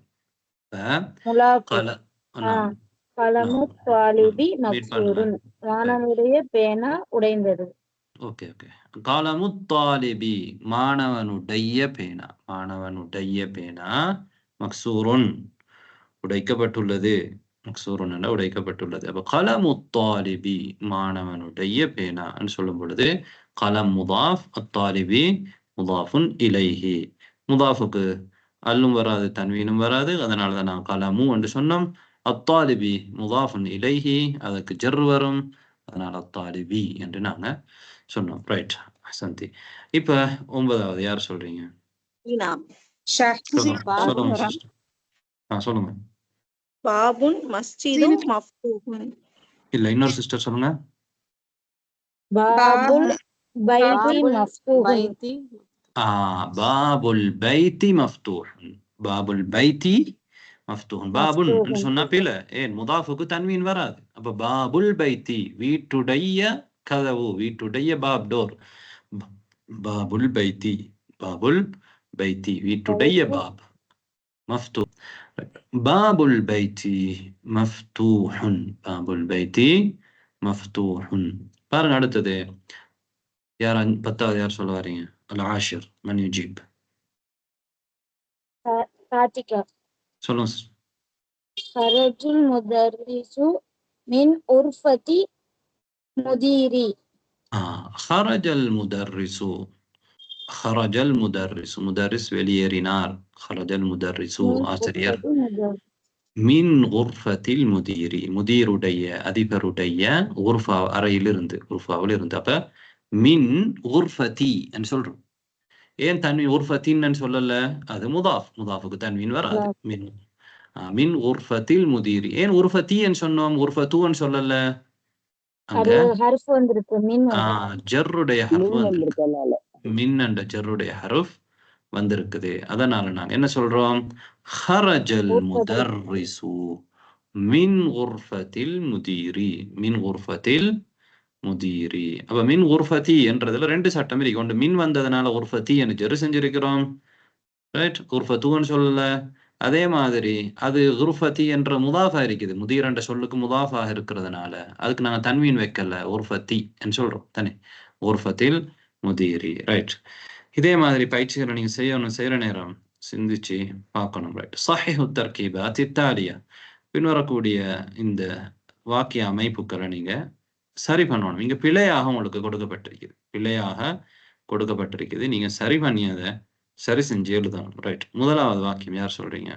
மாணவனுடைய பேனா உடைந்தது. Okay okay. கலமுத்தாலிபி மாணவனுடைய பேனா. மாணவனுடைய பேனா மக்சூருன் உடைக்கப்பட்டுள்ளது. மக்சூருன் என்ற உடைக்கப்பட்டுள்ளது. அப்ப கலமுத்தாலிபி மாணவனுடைய பேனா சொல்லும் பொழுது கலம் முதாஃப், அத்தாலிபி முதாஃபுன் இலைஹி. முதாஃபுக்கு அல்லும் வராது, தன்வீனும் வராது. அதனாலதான் நான் கலமு என்று சொன்னோம். அத்தாலிபி முதாஃபுன் இலைஹி, அதுக்கு ஜர் வரும். அதனால அத்தாலிபி என்று நாங்க சொன்னோம். ரைட். சந்தி. இப்ப 9வது யார் சொல்றீங்க? சொல்லுங்க சிஸ்டர். சொல்லுங்க. பாபுன் மஸ்ஜிதும் மஃப்தூஹுன். இல்ல, இன்னொரு சிஸ்டர் சொல்லுங்க. பாபுல் பைத்தி மஃப்தூஹுன். பாபுல் பைத்தி மஃப்தூஹுன். பாபுல் பைத்தி மஃப்தூஹுன். பாபுன் சொன்னா பில, ஏன் முதாஃபுக்கு தன்வீன் வராது. அப்ப பாபுல் பைத்தி வீட்டுடைய கதவு, வீட்டுடைய பாப் டோர். பாபுல் பைத்தி, பாபுல் பைத்தி வீட்டுடைய பாப் மஃப்தூ. பாபுல் பைத்தி மஃப்தூஹுன். பாபுல் பைத்தி மஃப்தூஹுன். பாருங்க அடுத்தது யார் 10வது யார் சொல்ல வரீங்க? அல் ஆஷிர் மன் யுஜீப். சாதிகா சொல்லுங்க. ஹரஜுல் முதர்ரிசு மின் உர்ஃபதி முதீரி. ஹரஜல் முதர்ரிசு. ஹரஜல் முதர்ரிசு, முதர்ரிஸ் வெளியேறினார். ஹரஜல் முதர்ரிசு ஆசிரியர். மின் குர்ஃபத்தில் முதீரி, முதீருடைய அதிபருடைய குர்ஃபா அறையிலிருந்து, குர்ஃபாவில் இருந்து. அப்ப மின் குர்ஃபதி என்று சொல்றோம். ஏன் தன்வீன் குர்ஃபத்தின்னு சொல்லல? அது முதாஃப், முதாஃபுக்கு தன்வீன் வராது. மின் மின் குர்ஃபத்தில் முதீரி. ஏன் குர்ஃபத்தின்னு சொன்னோம், குர்ஃபத்துன்னு சொல்லல? அங்க ஹர்ஃப் வந்திருக்கு, மின் ஜர்ருடைய ஹர்ஃப் வந்திருக்கு. மின் என்ற ஜர்ருடைய ஹர்ஃப் வந்திருக்குது. அதனால நாங்க என்ன சொல்றோம்? ஹரஜல் முதர்ரிசு மின் குர்ஃபத்தில் முதீரி. மின் குர்ஃபத்தில் முதீரி. அப்ப மின் குர்ஃபதி என்றதுல 2 சட்டம் இருக்கு. ஒன்று மின் வந்ததுனால குர்ஃபதி என்று ஜெரு செஞ்சிருக்கிறோம், ரைட்? குர்ஃபத்துன்னு சொல்லல. அதே மாதிரி அது குர்ஃபதி என்ற முதாஃபா இருக்குது, முதீர் என்ற சொல்லுக்கு முதாஃபாக இருக்கிறதுனால அதுக்கு நாங்க தன்வீன் வைக்கல, குர்ஃபதி என்று சொல்றோம் தானே. குர்ஃபத்தில் முதீரி, ரைட்? இதே மாதிரி பயிற்சிகளை நீங்க செய்யற நேரம் சிந்திச்சு பார்க்கணும், ரைட்? ஸஹீஹு தர்கீபாத் இத்தாலியா, பின்வரக்கூடிய இந்த வாக்கிய அமைப்புகளை நீங்க சரி பண்ணணும். இங்க பிழையாக உங்களுக்கு கொடுக்கப்பட்டிருக்குது, பிழையாக கொடுக்கப்பட்டிருக்குது. நீங்க சரி பண்ணியதை சரி செஞ்சு எழுதணும், ரைட்? முதலாவது வாக்கியம் யார் சொல்றீங்க?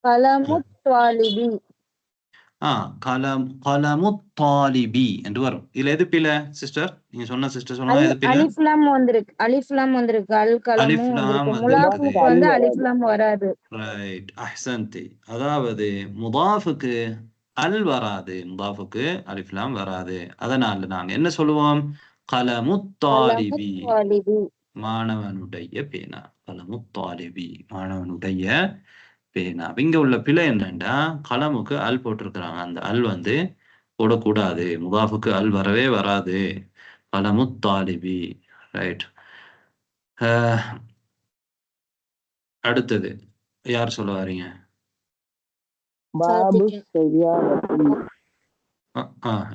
கலமுத் தாலிபி. கலமுத் தாலிபி என்று வரும். இதுல எது பிழை சிஸ்டர்? நீங்க சொன்ன சிஸ்டர் சொன்னா எது பிழை? அலிஃப் லாம் வந்திருக்கு, அலிஃப் லாம் வந்திருக்கு, அல் கலமு வந்திருக்கு. முலாஃபுக்கு வந்து அலிஃப் லாம் வராது, ரைட்? அஹ்சன்தி. அதாவது முதாஃபுக்கு அல் வராது, முதாஃபுக்கு அலிஃப் லாம் வராது. அதனால நாங்க என்ன சொல்லுவோம்? கலமுத் தாலிபி, மாணவனுடைய பேனா. கலமுத் தாலிபி, மாணவனுடைய பேனா. இங்க உள்ள பிழை என்னன்னா, கலமுக்கு அல் போட்டிருக்கிறாங்க. அந்த அல் வந்து போடக்கூடாது, முதாஃபுக்கு அல் வரவே வராது. கலமுத் தாலிபி, ரைட்? அடுத்தது யார் சொல்ல வரீங்க? பாபு செய்யாரத்தி.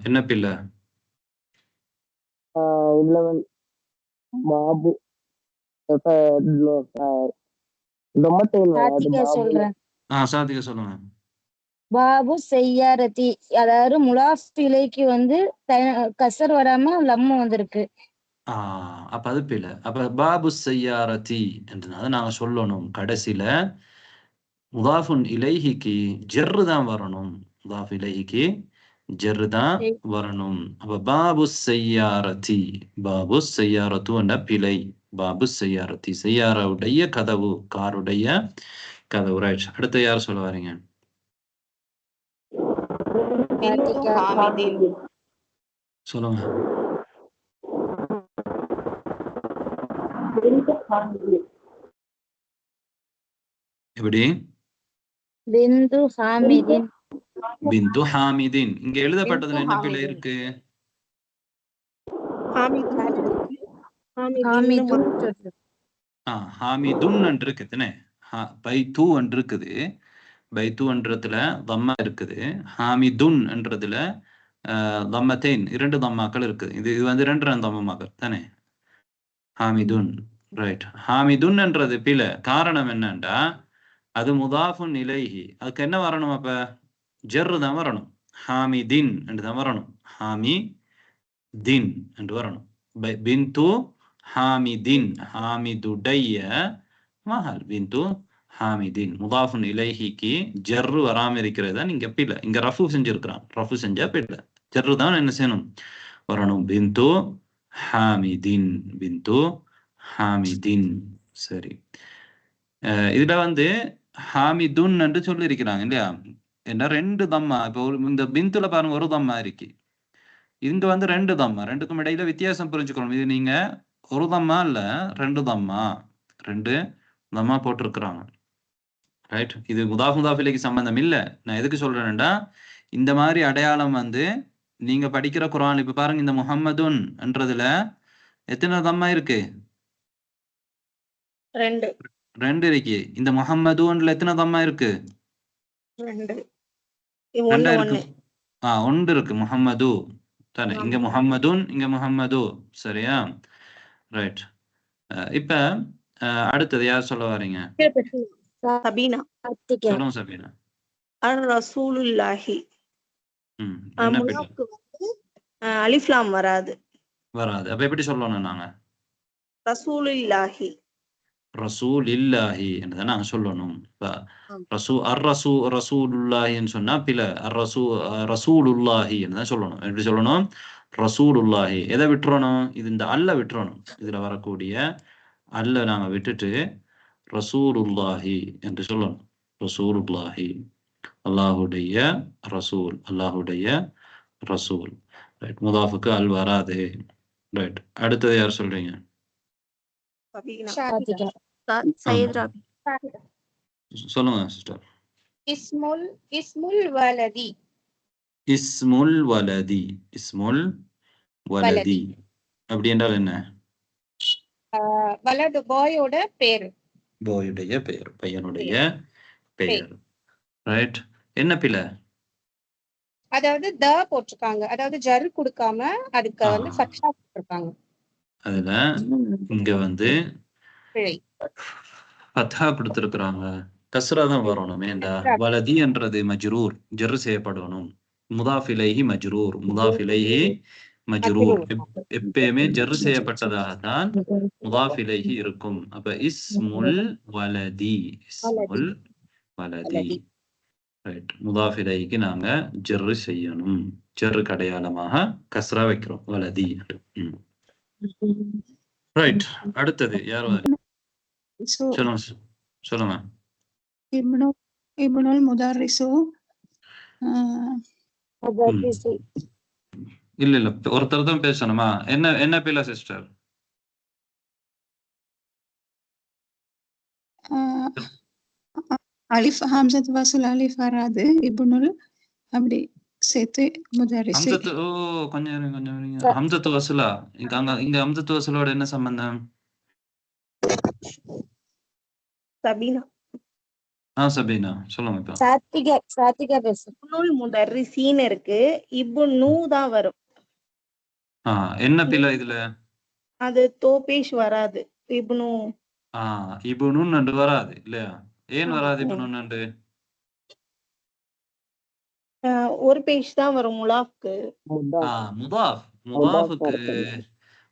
என்ன பிள்ளை? பாபு சாதிக்க சொல்லுங்க. பாபு செய்யாரத்தி, அதாவது முலாஃப் இலைக்கு வந்து கசர் வராம லம்மு வந்திருக்கு. அப்ப அது பிள்ளை. அப்ப பாபு செய்யாரத்தி என்றதை நாங்க சொல்லணும். கடைசியில முதாஃபுன் இலைஹிக்கு ஜர்ரு தான் வரணும், முதாஃப் இலைஹிக்கு ஜர்ரு தான் வரணும். அப்ப பாபு செய்யாரத்தி, பாபு செய்யாரத்து என்ற பிழை. பாபு செய்யாரத்தி, செய்யாரவுடைய கதவு, காருடைய கதவு, ரைட்? அடுத்து யார் சொல்ல வரீங்க? சொல்லுங்க. எப்படி? பிந்து ஹாமிதின். பிந்து ஹாமிதின். இங்க எழுதப்பட்டதுல என்ன பிழை இருக்கு? ஹாமிதுன் என்று இருக்குதுன்னு, பைத்து என்று இருக்குது. பைத்து என்றதுல தம்மா இருக்குது. ஹாமிதுன் என்றதுல தம்மத்தேன், 2 தம்மாக்கள் இருக்குது. இது வந்து 2 தம்மமாக்கள் தானே. ஹாமிதுன், ரைட்? ஹாமிதுன் என்றது பிழை. காரணம் என்னண்டா, அது முதாஃபுன் இலைஹி, அதுக்கு என்ன வரணும்? அப்ப ஜர்ரு தான் வரணும். ஹாமிதின் என்று தான் வரணும். ஹாமிதின் என்று வரணும். பிந்து ஹாமிதின், ஹாமிதுடைய மகள். பிந்து ஹாமிதின், முதாஃபுன் இலைஹிக்கு ஜர்ரு வராம இருக்கிறது தான் இங்க பிழை. இங்க ரஃபு செஞ்சிருக்கிறான், ரஃபு செஞ்சா பிழை. ஜர்ரு தான் என்ன செய்யணும்? வரணும். பிந்து ஹாமிதின், பிந்து ஹாமிதின். சரி. இதுல வந்து ஹாமிதுன் என்று சொல்லி இருக்கிறாங்க இல்லையா? என்ன 2 தம்மா. இப்போ இந்த பிந்துல பாருங்க ஒரு தம்மா இருக்கு. இங்க வந்து 2 தம்மா. 2க்கும் இடையில வித்தியாசம் புரிஞ்சுக்கணும். இது நீங்க ஒரு தம்மா இல்ல 2 தம்மா. 2 தம்மா போட்டிருக்கிறாங்க. ரைட். இது முதாஃப் முதாஃபிலைக்கு சம்பந்தம் இல்ல. நான் எதுக்கு சொல்றேன்டா, இந்த மாதிரி அடையாளம் வந்து நீங்க படிக்கிற குர்ஆன் இப்ப பாருங்க, இந்த முஹம்மதுன் என்றதுல எத்தனை தம்மா இருக்கு? 2 2 இருக்கு. இந்த முஹம்மதுன்ல எத்தனை தம்மா இருக்கு? 2 2 1 இருக்கு. 1 இருக்கு. முஹம்மது தானே. இங்க முஹம்மதுன், இங்க முஹம்மது. சரியா? ரைட். இப்ப அடுத்தது யார் சொல்ல வரீங்க? சபீனா. சொல்லுங்க சபீனா. அர் ரசூலுல்லாஹி. என்ன பிள்ளை? முலாக்கு வந்து அலிஃப் லாம் வராது. வராது. அப்ப எப்படி சொல்லணும் நாங்க? ரசூலுல்லாஹி. ரசூலில்லாஹி என்று நாங்க சொல்லணும். ரசூலுல்லாஹின்னு சொன்னா பில. ரசூலுல்லாஹி என்று சொல்லணும். எப்படி சொல்லணும்? ரசூலுல்லாஹி. எதை விட்டுறணும்? இது இந்த அல்ல விட்டுறணும். இதுல வரக்கூடிய அல்ல நாங்க விட்டுட்டு ரசூலுல்லாஹி என்று சொல்லணும். ரசூலுல்லாஹி, அல்லாஹுடைய ரசூல், அல்லாஹுடைய ரசூல். ரைட். முதாஃபுக்கு அல் வராது. ரைட். அடுத்தது யார் சொல்றீங்க? சையத் ராபி. சொல்லுங்க சிஸ்டர். இஸ்முல் வலதி. இஸ்முல் வலதி. இஸ்முல் வலதி அப்படி என்றால் என்ன? வலது பாயோட பேர். பாயுடைய பெயர், பையனுடைய பெயர். ரைட். என்ன பிழை? அதாவது த போட்டிருக்காங்க, அதாவது ஜர் கொடுக்காம அதுக்கு வந்து ஃபத்ஹா போட்டிருக்காங்க. அதுல இங்க வந்து ஃபத்ஹா கொடுத்திருக்கிறாங்க. கஸ்ரா தான் வரணும். ஏண்டா வலதி என்றது மஜ்ரூர், ஜர் செய்யப்படணும். முதாஃப் இலைஹி மஜ்ரூர், முதாஃப் இலைஹி மஜ்ரூர் எப்பயுமே ஜர் செய்யப்பட்டதாக தான் முதாஃப் இலைஹி இருக்கும். அப்ப இஸ்முல் வலதி, இஸ்முல் வலதி. ரைட். முதாஃப் இலைஹிக்கு நாங்க ஜர் செய்யணும். ஜர்ருக்கு அடையாளமாக கஸ்ரா வைக்கிறோம், வலதி. ரைட். அடுத்தது யார்? சொல்லுங்க சொல்லுங்க. இப்னுல் முதர்ரிசு. இல்ல ஒருத்தர் தான் பேசணுமா? என்ன பிள்ளை சிஸ்டர்? அலிஃப் ஹம்சத் வசூல் அலிஃப் வராது. இப்னுல் அப்படி சேர்த்து முதர்ரிசு. ஹம்சத். ஓ கொஞ்சம் ஹம்சத் வசூலா? இங்க ஹம்சத் வசூலோட என்ன சம்பந்தம்? சபீனா. சபீனா சொல்லுங்க. இப்ப சாத்திகா பேசு. இப்னுல் முதர்ரிசீன் இருக்கு, இப்னு தான் வரும். என்ன பிள்ளை இதுல? அது தோபேஷ் வராது. இப்னு இப்னுன்னு வராது இல்லையா? ஏன் வராது இப்னுன்னு? ஒரு பேஜ் தான் வரும் முலாஃப்க்கு.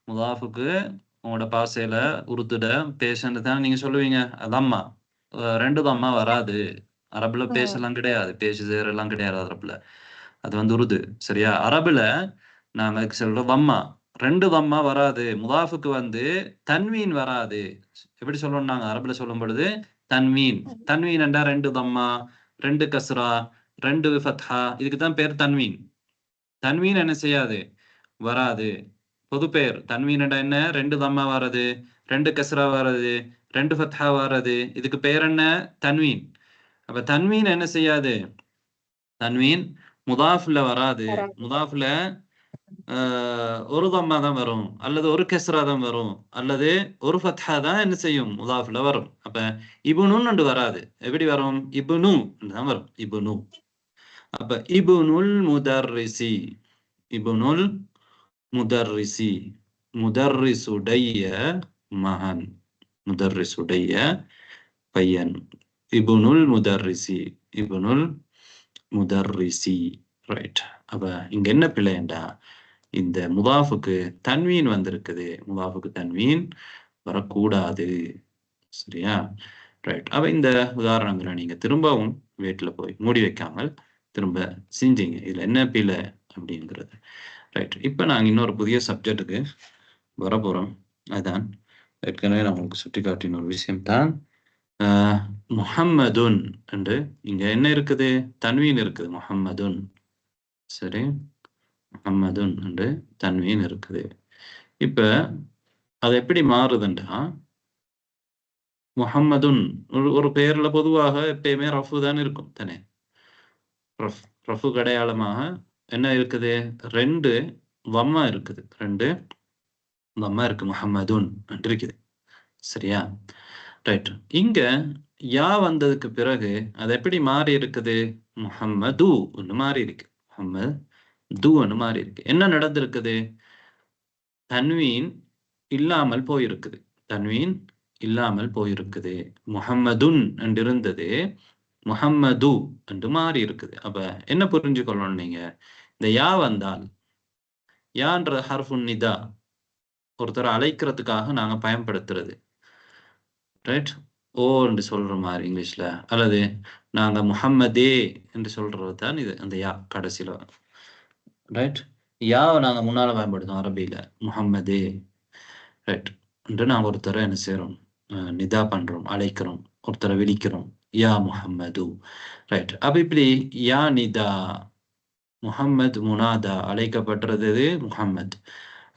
முதாஃபுக்கு உங்களோட பாசையில உருத்துட பேசன்னு தான் நீங்க சொல்லுவீங்க. அதம்மா 2 தம்மா வராது. அரபுல பேசலாம் கிடையாது, பேசு சேரெல்லாம் கிடையாது அரபுல. அது வந்து உருது. சரியா? அரபுல நாங்க சொல்ற தம்மா 2 தம்மா வராது. முதாஃபுக்கு வந்து தன்வீன் வராது. எப்படி சொல்லணும் நாங்க அரபுல சொல்லும் பொழுது? தன்வீன். தன்வீன் என்றா 2 தம்மா, 2 கஸ்ரா, 2 ஃபத்ஹா. இதுக்கு தான் பேர் தன்வீன். தன்வீன் என்ன செய்யாது? வராது. பொது பெயர் தன்வீன் என்றா என்ன? 2 தம்மா வராது, 2 கஸ்ரா வராது, 2 ஃபத்ஹா வராது. இதுக்கு பெயர் என்ன? தன்வீன். அப்ப தன்வீன் என்ன செய்யாது? தன்வீன் முதாஃப்ல வராது. முதாஃப்ல ஒரு தம்மா தான் வரும், அல்லது ஒரு கஸ்ரா தான் வரும், அல்லது ஒரு ஃபத்ஹா தான் என்ன செய்யும்? முதாஃப்ல வரும். அப்ப இப்னுன்னு வராது. எப்படி வரும்? இப்னு தான் வரும். இப்னு. அப்ப இப்னுல் முதர்ரிசி, இப்னுல் முதர்ரிசி, முதர்ரிசுடைய மகன், முதர்ரிசுடைய பையன். இப்னுல் முதர்ரிசி, இப்னுல் முதர்ரிசி. ரைட். அப்ப இங்க என்ன பிள்ளைண்டா, இந்த முதாஃபுக்கு தன்வீன் வந்திருக்குது. முதாஃபுக்கு தன்வீன் வரக்கூடாது. சரியா? ரைட். அப்ப இந்த உதாரணங்களை நீங்க திரும்பவும் வீட்டுல போய் மூடி வைக்காமல் திரும்ப செஞ்சீங்க. இதுல என்ன பிழை அப்படிங்கிறது. ரைட். இப்ப நாங்க இன்னொரு புதிய சப்ஜெக்டுக்கு வரப்போறோம். அதுதான் ஏற்கனவே நான் உங்களுக்கு சுட்டி காட்டின ஒரு விஷயம்தான். முஹம்மதுன் என்று இங்க என்ன இருக்குது? தன்வீன் இருக்குது. முஹம்மதுன். சரி, முஹம்மதுன் என்று தன்வீன் இருக்குது. இப்ப அது எப்படி மாறுதுண்டா, முஹம்மதுன் ஒரு பெயர்ல பொதுவாக எப்பயுமே ரஃபு தான் இருக்கும் தானே. ரஃபு அடையாளமாக என்ன இருக்குது? 2 வம்மா இருக்குது. 2 வம்மா இருக்கு. முஹம்மதுன் இருக்குது. சரியா? ரைட். இங்க யா வந்ததுக்கு பிறகு அது எப்படி மாறி இருக்குது? முஹம்மது மாறி இருக்கு. முஹம்மது மாறி இருக்கு. என்ன நடந்திருக்குது? தன்வீன் இல்லாமல் போயிருக்குது. தன்வீன் இல்லாமல் போயிருக்குது. முஹம்மதுன் என்று இருந்தது முஹம்மது என்று மாறி இருக்குது. அப்ப என்ன புரிஞ்சு கொள்ளணும் நீங்க? இந்த யா வந்தால், யான்ற ஹர்ஃபுன் நிதா ஒருத்தர் அழைக்கிறதுக்காக நாங்க பயன்படுத்துறது. ரைட்? ஓ என்று சொல்ற மாதிரி இங்கிலீஷ்ல, அல்லது நாங்க முஹம்மதே என்று சொல்றது தான் இது, அந்த யா கடைசியில. ரைட்? யாவை நாங்க முன்னால பயன்படுத்துவோம் அரபியில, முஹம்மதே. ரைட்? என்று நாங்க ஒருத்தரை என்ன செய்யறோம்? நிதா பண்றோம், அழைக்கிறோம், ஒருத்தரை விழிக்கிறோம், யா முஹம்மது. ரைட்? அப்ப இப்படி யா நிதா, முஹம்மது முனாதா, அழைக்கப்படுறது முஹம்மத்.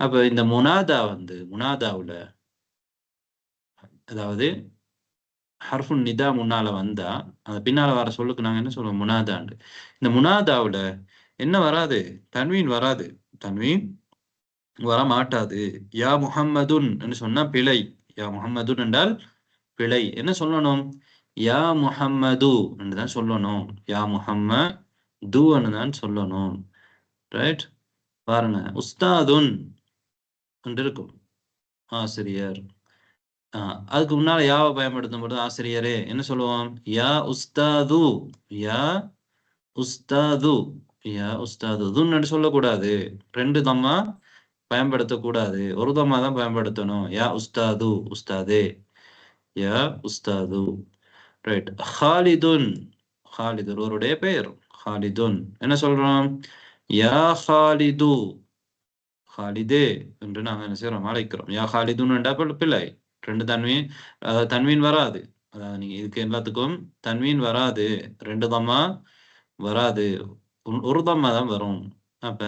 அப்ப இந்த முனாதா வந்து முனாதாவுல, அதாவது ஹர்ஃபுன் நிதா முன்னால வந்தா அந்த பின்னால வர சொல்லுக்கு நாங்க என்ன சொல்லுவோம்? முனாதாண்டு. இந்த முனாதாவுல என்ன வராது? தன்வீன் வராது. தன்வீன் வர மாட்டாது. யா முஹம்மதுன் என்று சொன்னா பிழை. யா முஹம்மதுன் என்றால் பிழை. என்ன சொல்லணும்? யா முஹம்மது என்று தான் சொல்லணும். யா முஹம்மது என்று தான் சொல்லணும். ரைட்? பாருங்க, உஸ்தாதுன் என்று இருக்கும், ஆசிரியர். அதுக்கு முன்னால யாவை பயன்படுத்தும் பொழுது ஆசிரியரே என்ன சொல்லுவோம்? யா உஸ்தாது, யா உஸ்தாது, யா உஸ்தாது. துன்னு சொல்லக்கூடாது. 2 தம்மா பயன்படுத்தக்கூடாது. ஒரு தம்மா தான் பயன்படுத்தணும். யா உஸ்தாது, உஸ்தாதே, யா உஸ்தாது. ரைட்? ஹாலிதுன், ஹாலிது ஒருவருடைய பெயர். ஹாலிதுன் என்ன சொல்றோம்? யா ஹாலிது, ஹாலிதே என்று நாங்க என்ன செய்யறோம்? அழைக்கிறோம். யா ஹாலிதுன் என்றா பிள்ளை. 2 தன்வீன், தன்வீன் வராது. அதாவது நீங்க இதுக்கு எல்லாத்துக்கும் தன்வீன் வராது. 2 தம்மா வராது. ஒரு தம்மா தான் வரும். அப்ப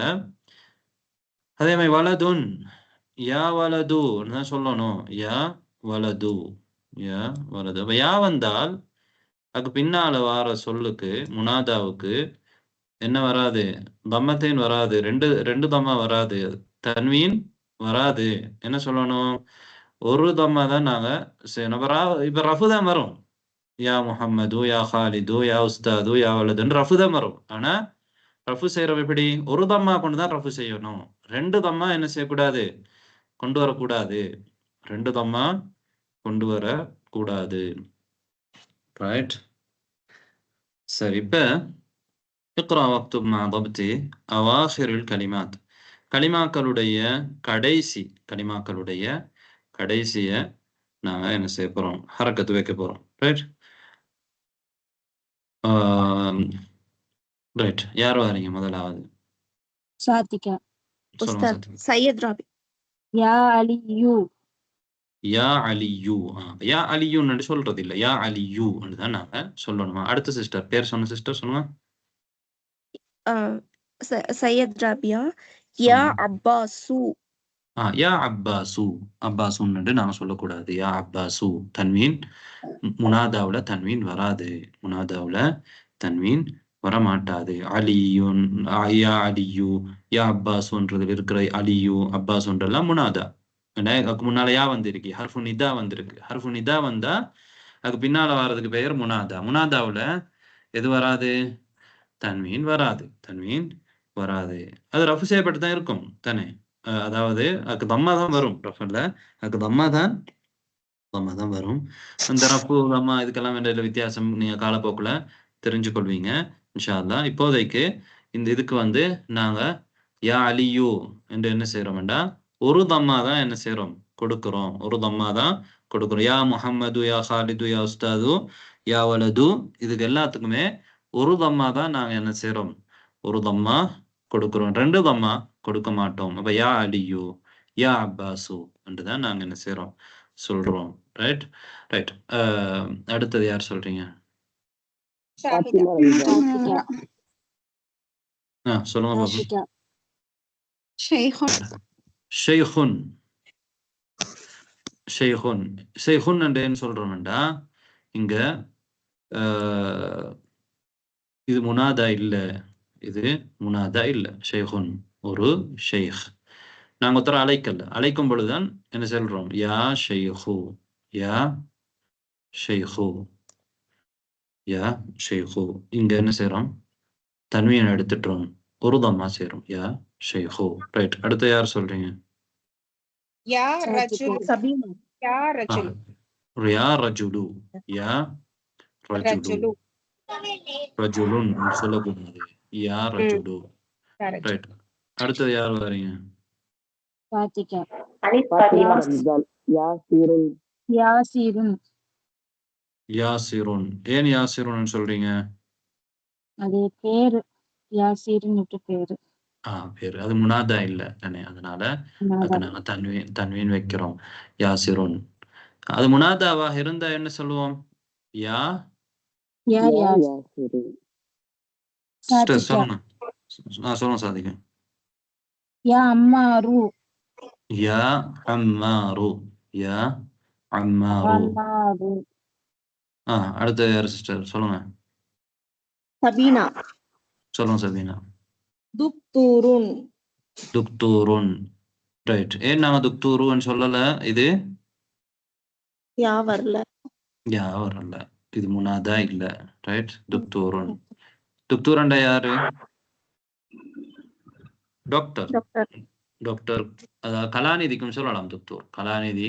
அதே மாதிரி வலதுன், யா வலது தான் சொல்லணும். யா வலது, யா வலது. அப்ப யா வந்தால் அதுக்கு பின்னால வார சொல்லுக்கு, முனாதாவுக்கு என்ன வராது? தம்மத்தேன் வராது. 2 தம்மா வராது. தன்வீன் வராது. என்ன சொல்லணும்? ஒரு தம்மா தான் நாங்க இப்ப ரஃபு தான் வரும். யா முஹம்மது, யா ஹாலிது, யா உஸ்தாது, யா வலதுன்னு ரஃபு தான் வரும். ஆனா ரஃபு செய்யறோம் எப்படி? ஒரு தம்மா கொண்டுதான் ரஃபு செய்யணும். 2 தம்மா என்ன செய்யக்கூடாது? கொண்டு வரக்கூடாது. 2 தம்மா கொண்டு வர கூடாது. ரைட்? சரி, இப்ப இக்ரா வக்துப் மா தப்தி அவாஹிருல் கலிமாத், கலிமாக்களுடைய கடைசிய நாங்க என்ன செய்ய போறோம்? ஹரக்கத்து வைக்க போறோம். ரைட்? ரைட், யார் வரீங்க முதலாவது? சாத்திகா. சொல்லுங்க உஸ்தாத் சாத்திகா. சையத் ராபி. யா அலியு, யா அலியு. யா அலியுன்னு சொல்றது இல்ல, யா அலியு தான் நாங்க சொல்லணுமா? அடுத்த சிஸ்டர் பேர் சொன்ன சிஸ்டர் சொல்லுங்க. சையத் ராபியா. யா அப்பாசு. யா அப்பாசு, அப்பாசுன்னு நாங்க சொல்லக்கூடாது. யா அப்பாசு தன்வீன் முனாதாவுல தன்வீன் வராது. முனாதாவுல தன்வீன் வரமாட்டாது. அலியுன், யா அலியு, யா அப்பாசுன்றது இருக்கிற அலியு அப்பாசுன்றெல்லாம் முனாதா. அதுக்கு முன்னால யா வந்திருக்கு, ஹர்ஃபு நிதா வந்திருக்கு. ஹர்ஃபு நிதா வந்தா அதுக்கு பின்னால வர்றதுக்கு பெயர் முனாதா. முனாதாவுல எது வராது? தன்வீன் வராது. தன்வீன் வராது. அது ரஃபு செய்யப்பட்டு தான் இருக்கும் தானே. அதாவது அதுக்கு தம்மா தான் வரும். ரஃபுல அதுக்கு தம்மா தான் வரும். அந்த ரஃபு தம்மா இதுக்கெல்லாம் வேண்டிய வித்தியாசம் நீங்க காலப்போக்குல தெரிஞ்சு கொள்வீங்க இன்ஷா அல்லாஹ். இப்போதைக்கு இந்த இதுக்கு வந்து நாங்க யா அலியு என்று என்ன செய்யறோம் வேண்டாம், ஒரு தம்மா தான் என்ன செய்யறோம்? கொடுக்கிறோம். ஒரு தம்மா தான் கொடுக்கிறோம். யா முஹம்மது, யா ஹாலிது, யா உஸ்தாது, யா வலது, இதுக்கு எல்லாத்துக்குமே ஒரு தம்மா தான் நாங்க என்ன செய்யறோம்? ஒரு தம்மா கொடுக்கிறோம். 2 தம்மா கொடுக்க மாட்டோம். அப்ப யா அலியு, யா அப்பாசு என்றுதான் நாங்க என்ன செய்யறோம்? சொல்றோம். Right right. அடுத்தது யார் சொல்றீங்க? பாத்திமா ரம்ஜான். சொல்லுங்க பாப்போம். ஷைஹுன். ஷைஹுன். ஷைஹுன் ஷைஹுன் ஏன்னு சொல்றோம்டா, இங்க இது முனாதா இல்ல, இது முனாதா இல்ல. ஷைஹுன் ஒரு ஷைஹ். நாங்க ஒருத்தர அழைக்கல, அழைக்கும் பொழுதுதான் என்ன சொல்றோம்? யா ஷைஹு, யா ஷைஹு, யா ஷைஹு. இங்க என்ன செய்யறோம்? தன்வீன் எடுத்துட்டோம், ஒரு தம்மா செய்யறோம். யா ஷைஹு. ரைட். அடுத்து யார் சொல்றீங்க? யா ரஜுல். சபீனா. யா ரஜுல். யா ரஜுலு, யா ரஜுலு. ரஜுலுன் சொல்லக்கூடாது, யா ரஜுலு. ரைட். அடுத்தது யார் வரீங்க? பாத்திகா. பாத்திமா ரம்ஜான். யாசிருன். யாசிருன். யாசிருன். ஏன் யாசிருன் சொல்றீங்க? அது பேரு, யாசிருன் பேரு. பேரு. அது முனாதா இல்ல தானே, அதனால அதுக்கு நாங்க தன்வீன் வைக்கிறோம். யாசிருன். அது முனாதாவாக இருந்தா என்ன சொல்லுவோம்? யா யாசிருன். சொல்லணும். சொல்லுங்க சாதிக்க. யா அம்மாரு. யா அம்மாரு, யா அம்மாரு. அடுத்து யார் சிஸ்டர்? சொல்லுங்க. சபீனா. சொல்லுங்க சபீனா. துக்தூருன். துக்தூருன். ரைட். ஏன் நாங்க துக்தூருன்னு சொல்லல? இது யா வரல, யா வரல, இது முனாதா இல்ல. ரைட். துக்தூருன். துக்தூரண்டா யாரு? டாக்டர். டாக்டர். அதாவது கலாநிதிக்கும் சொல்லலாம் துக்தூர். கலாநிதி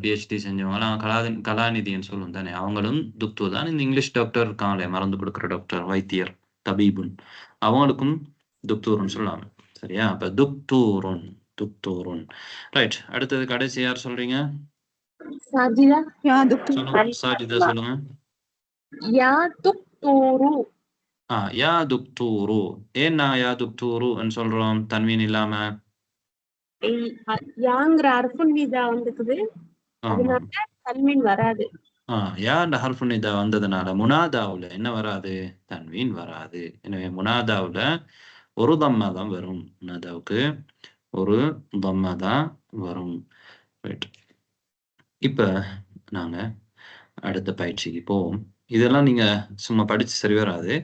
PhD செஞ்சவங்க கலாநிதின்னு சொல்லும் தானே, அவங்களும் துக்தூர் தான். இந்த இங்கிலீஷ் டாக்டர் இருக்காங்களே, மருந்து கொடுக்குற டாக்டர், வைத்தியர், தபீபுன், அவங்களுக்கும் துக்தூர்னு சொல்லலாம். சரியா? அப்ப துக்தூருன், துக்தூருன். ரைட். அடுத்தது கடைசி யார் சொல்றீங்க? சாஜிதா. யா துக்தூர். சாஜிதா சொல்லுங்க. யா துக்தூரு. யா துக்தூரு. ஏன் நான் யா துக்தூருன்னு சொல்றோம் தன்வீன் இல்லாம? யாங்கிற அர்ஃபுன் நிதா வந்துக்குது, அதனால தன்வீன் வராது. யாண்ட ஹர்ஃபுன் நிதா வந்ததுனால முனாதாவுல என்ன வராது? தன்வீன் வராது. எனவே முனாதாவுல ஒரு தம்மா தான் வரும். முனாதாவுக்கு ஒரு தம்மா தான் வரும். ரைட். இப்ப நாங்க அடுத்த பயிற்சிக்கு போவோம். இதெல்லாம் நீங்க சும்மா படிச்சு சரி வராது,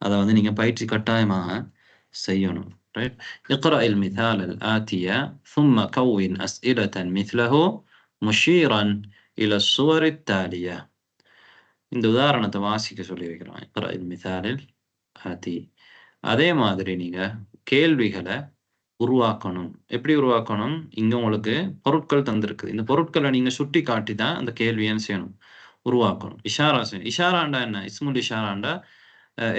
அதை வந்து நீங்க பயிற்சி கட்டாயமாக செய்யணும். ரைட். اقرأ المثال الآتي ثم كون أسئلة مثله مشيرا إلى الصور التالية. இந்த உதாரணத்தை வாசிக்க சொல்லி வைக்கிறோம். اقرأ المثال الآتي. அதே மாதிரி நீங்க கேள்விகளை உருவாக்கணும். எப்படி உருவாக்கணும்? இங்க உங்களுக்கு பொருட்கள் தந்திருக்கு. இந்த பொருட்களை நீங்க சுட்டி காட்டி தான் அந்த கேள்வியை செய்யணும், உருவாக்கணும். இஷாரா செய்யணும். இஷாராண்டா என்ன? இஸ்முல் இஷாராண்டா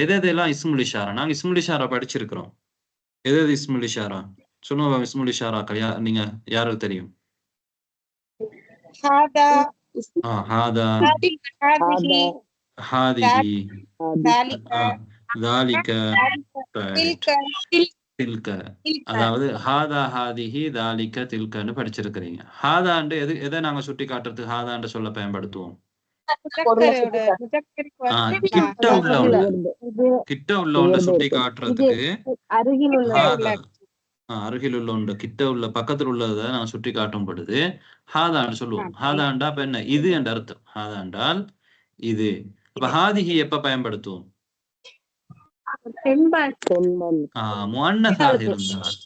எதெல்லாம் இஸ்முல் இஷாரா? நாங்க இஸ்முல் இஷாரா படிச்சிருக்கிறோம். எது இஸ்முல் இஷாரா? சொல்லுங்க. இஸ்முல் இஷாராக்கள் நீங்க யாருக்கு தெரியும்? ஹாதா, ஹாதா, ஹாதிஹி, ஹாதிஹி, தாலிக, தாலிக, தில்க, தில்க. அதாவது ஹாதா, ஹாதிஹி, தாலிக, தில்கன்னு படிச்சிருக்கிறீங்க. ஹாதாண்டு எதை நாங்க சுட்டி காட்டுறதுக்கு ஹாதாண்டு சொல்ல பயன்படுத்துவோம்? கிட்ட உள்ள ஒன்றை சுட்டி காட்டுறதுக்கு அருகில் உள்ள ஒன்று, கிட்ட உள்ள பக்கத்தில் உள்ளதை நான் சுட்டி காட்டும் பொழுது ஹாதான்னு சொல்லுவோம். ஹாதாண்டா இப்ப என்ன? இது என்ற அர்த்தம். ஹாதாண்டால் இது. அப்ப ஹாதிஹி எப்ப பயன்படுத்துவோம்? முஅன்னஸாக இருந்தால்,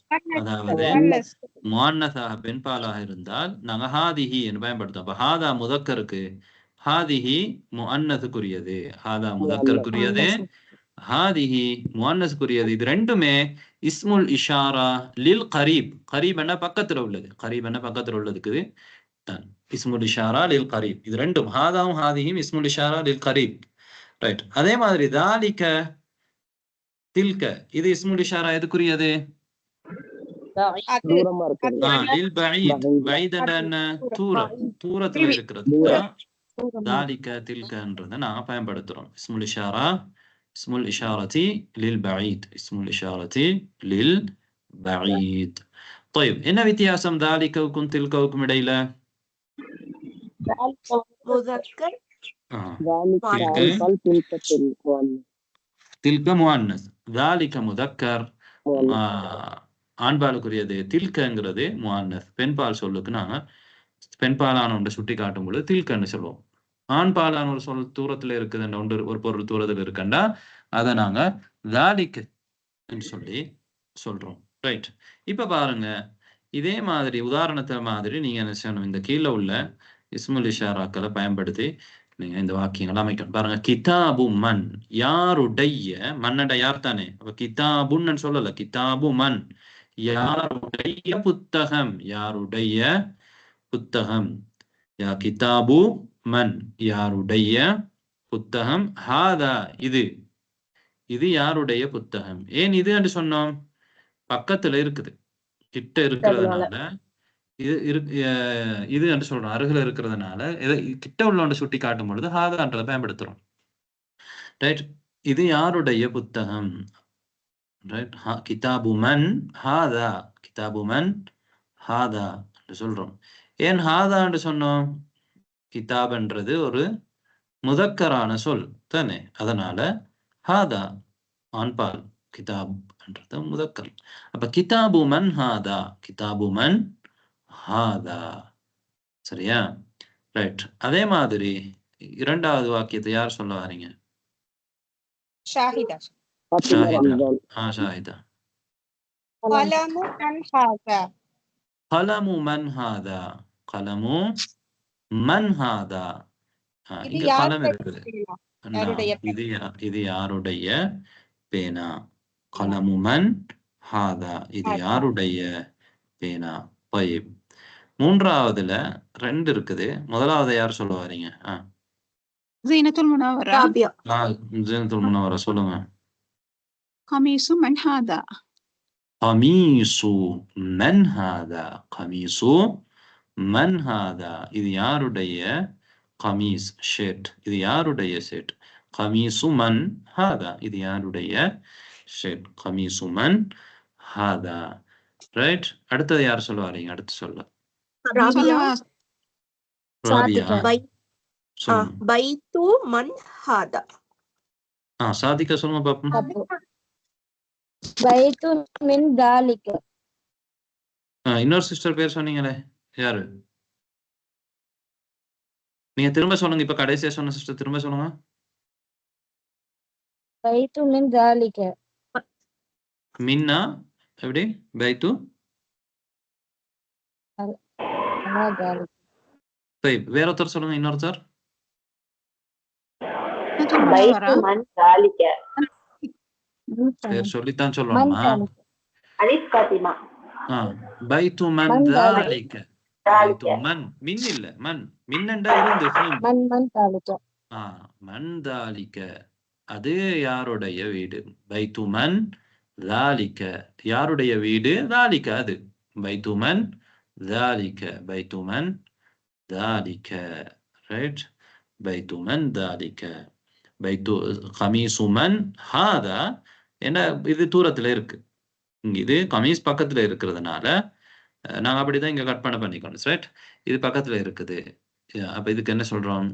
அதாவது முஅன்னஸாக பெண்பாலாக இருந்தால் நாங்க ஹாதிஹி என்று பயன்படுத்துவோம். அப்ப ஹாதா முதக்கருக்கு, ஹாதிஹி முஅன்னஸுக்குரியது. ஹாதா முதக்கருக்குரியது, ஹாதிஹி முஅன்னஸுக்குரியது. இது ரெண்டுமே இஸ்முல் இஷாரா லில் கரீப். கரீப் என்ன? பக்கத்துல உள்ளது. கரீப் என்ன? பக்கத்துல உள்ளதுக்கு தான் இஸ்முல் இஷாரா லில் கரீப். இது ரெண்டும் ஹாதாவும் ஹாதிஹியும் இஸ்முல் இஷாரா லில் கரீப். ரைட். அதே மாதிரி தாலிக, தில்க, இது இஸ்முல் இஷாரா எதுக்குரியது? லில் பஈத். பஈத் என்ன? தூரத்துல இருக்கிறது. தாலிக, தில்கன்றதை நாங்க பயன்படுத்துறோம். இஸ்முல் இஷாரா, இஸ்முல் இஷாரதி லில் பஈத். இஸ்முல் இஷாரதி லில் பஈத். طيب என்ன வித்தியாசம் தாலிகவுக்கும் தில்கவுக்கும் இடையில? முதக்கர் ذلك தில்கு ஆண்பால் பின்பற்றில் தில்க முஅன்னஸ் ذلك முதக்கர் ஆண்பாலுக்குரியது தில்கங்கிறது முஅன்னஸ் பெண்பால் சொல்லுக்கு நாங்க பெண்பாலான ஒன்றை சுட்டி காட்டும் பொழுது தில்கன்னு சொல்லுவோம் ஆண்பாலான ஒரு சொல் தூரத்துல இருக்குதுன்ற ஒன்று ஒரு பொருள் தூரத்துல இருக்குண்டா அதை நாங்க ذلك சொல்லி சொல்றோம் ரைட் இப்ப பாருங்க இதே மாதிரி உதாரணத்தை மாதிரி நீங்க என்ன செய்யணும் இந்த கீழே உள்ள இஸ்முல் இஷாராக்களை பயன்படுத்தி நீங்க இந்த வாக்கியங்களை அமைக்கணும் பாருங்க கிதாபு மன் யாருடைய மன்னட யார் தானே அப்ப கிதாபுன்னு சொல்லல கிதாபு மன் யாருடைய புத்தகம் யாருடைய புத்தகம் யா கிதாபு மன் யாருடைய புத்தகம் ஹாதா இது இது யாருடைய புத்தகம் ஏன் இது என்று சொன்னோம் பக்கத்துல இருக்குது கிட்ட இருக்கிறதுனால இது என்று சொல்றோம் அருகில இருக்கிறதுனால கிட்ட உள்ளவனை சுட்டி காட்டும் பொழுது ஹாதான்றதை பயன்படுத்துறோம் ரைட் இது யாருடைய புத்தகம் ரைட் கிதாபு மன் ஹாதா கிதாபு மன் ஹாதா என்று சொல்றோம் ஏன் ஹாதா என்று சொன்னோம் கிதாப்ன்றது ஒரு முதக்கரான சொல் தானே அதனால ஹாதா ஆண்பால் கிதாப் என்றது முதக்கர் அப்ப கிதாபு மன் ஹாதா கிதாபு மன் ஹாதா சரியா ரைட் அதே மாதிரி இரண்டாவது வாக்கியத்தை யார் சொல்ல வாரீங்க ஷாஹிதா ஷாஹிதா கலமு மன் ஹாதா கலமு மன் ஹாதா கலமு மன் ஹாதா இங்க கலம் இருக்குது இது யாருடைய பேனா கலமு மன் ஹாதா இது யாருடைய பேனா பைப் மூன்றாவதுல 2 இருக்குது முதலாவது யார் சொல்ல வாரீங்க ஜீனத்துல் முனவரா ஜீனத்துல் முனவரா சொல்லுங்க கமீசு மன் ஹாதா கமீசு மன் ஹாதா கமீசு மன் ஹாதா இது யாருடைய கமீஸ் ஷர்ட் இது யாருடைய ஷர்ட் கமீசு மன் ஹாதா இது யாருடைய ஷர்ட் கமீசு மன் ஹாதா ரைட் அடுத்தது யார் சொல்ல வாரீங்க அடுத்து சொல்ல பைத்து மன் ஹாதா சாதிகா சொல்லுங்க பாப்போம் பைத்து மின் தாலிக இன்னொரு சிஸ்டர் பேர் சொன்னீங்களே யாரு நீங்க திரும்ப சொல்லுங்க இப்ப கடைசியா சொன்ன சிஸ்டர் திரும்ப சொல்லுங்க பைத்து மின் தாலிக மின்னா எப்படி பைத்து வேற ஒருத்தர் சொல்லுங்க இன்னொருத்தர் பேர் சொல்லித்தான் சொல்லணுமா பைத்து மன் தாலிக பைத்து மன் மின் இல்ல மன் மின்னண்டா இருந்து மன் தாலிக அது யாருடைய வீடு பைத்து மன் தாலிக யாருடைய வீடு தாலிக அது பைத்து மன் தாலிக பைத்து மன் தாலிக ரைட் பைத்து மன் தாலிக பைத்து கமீசு மன் ஹாதா என்ன இது தூரத்துல இருக்கு இது கமீஸ் பக்கத்துல இருக்கிறதுனால நாங்க அப்படிதான் இங்க கற்பனை பண்ணிக்கணும் ரைட் இது பக்கத்துல இருக்குது அப்ப இதுக்கு என்ன சொல்றோம்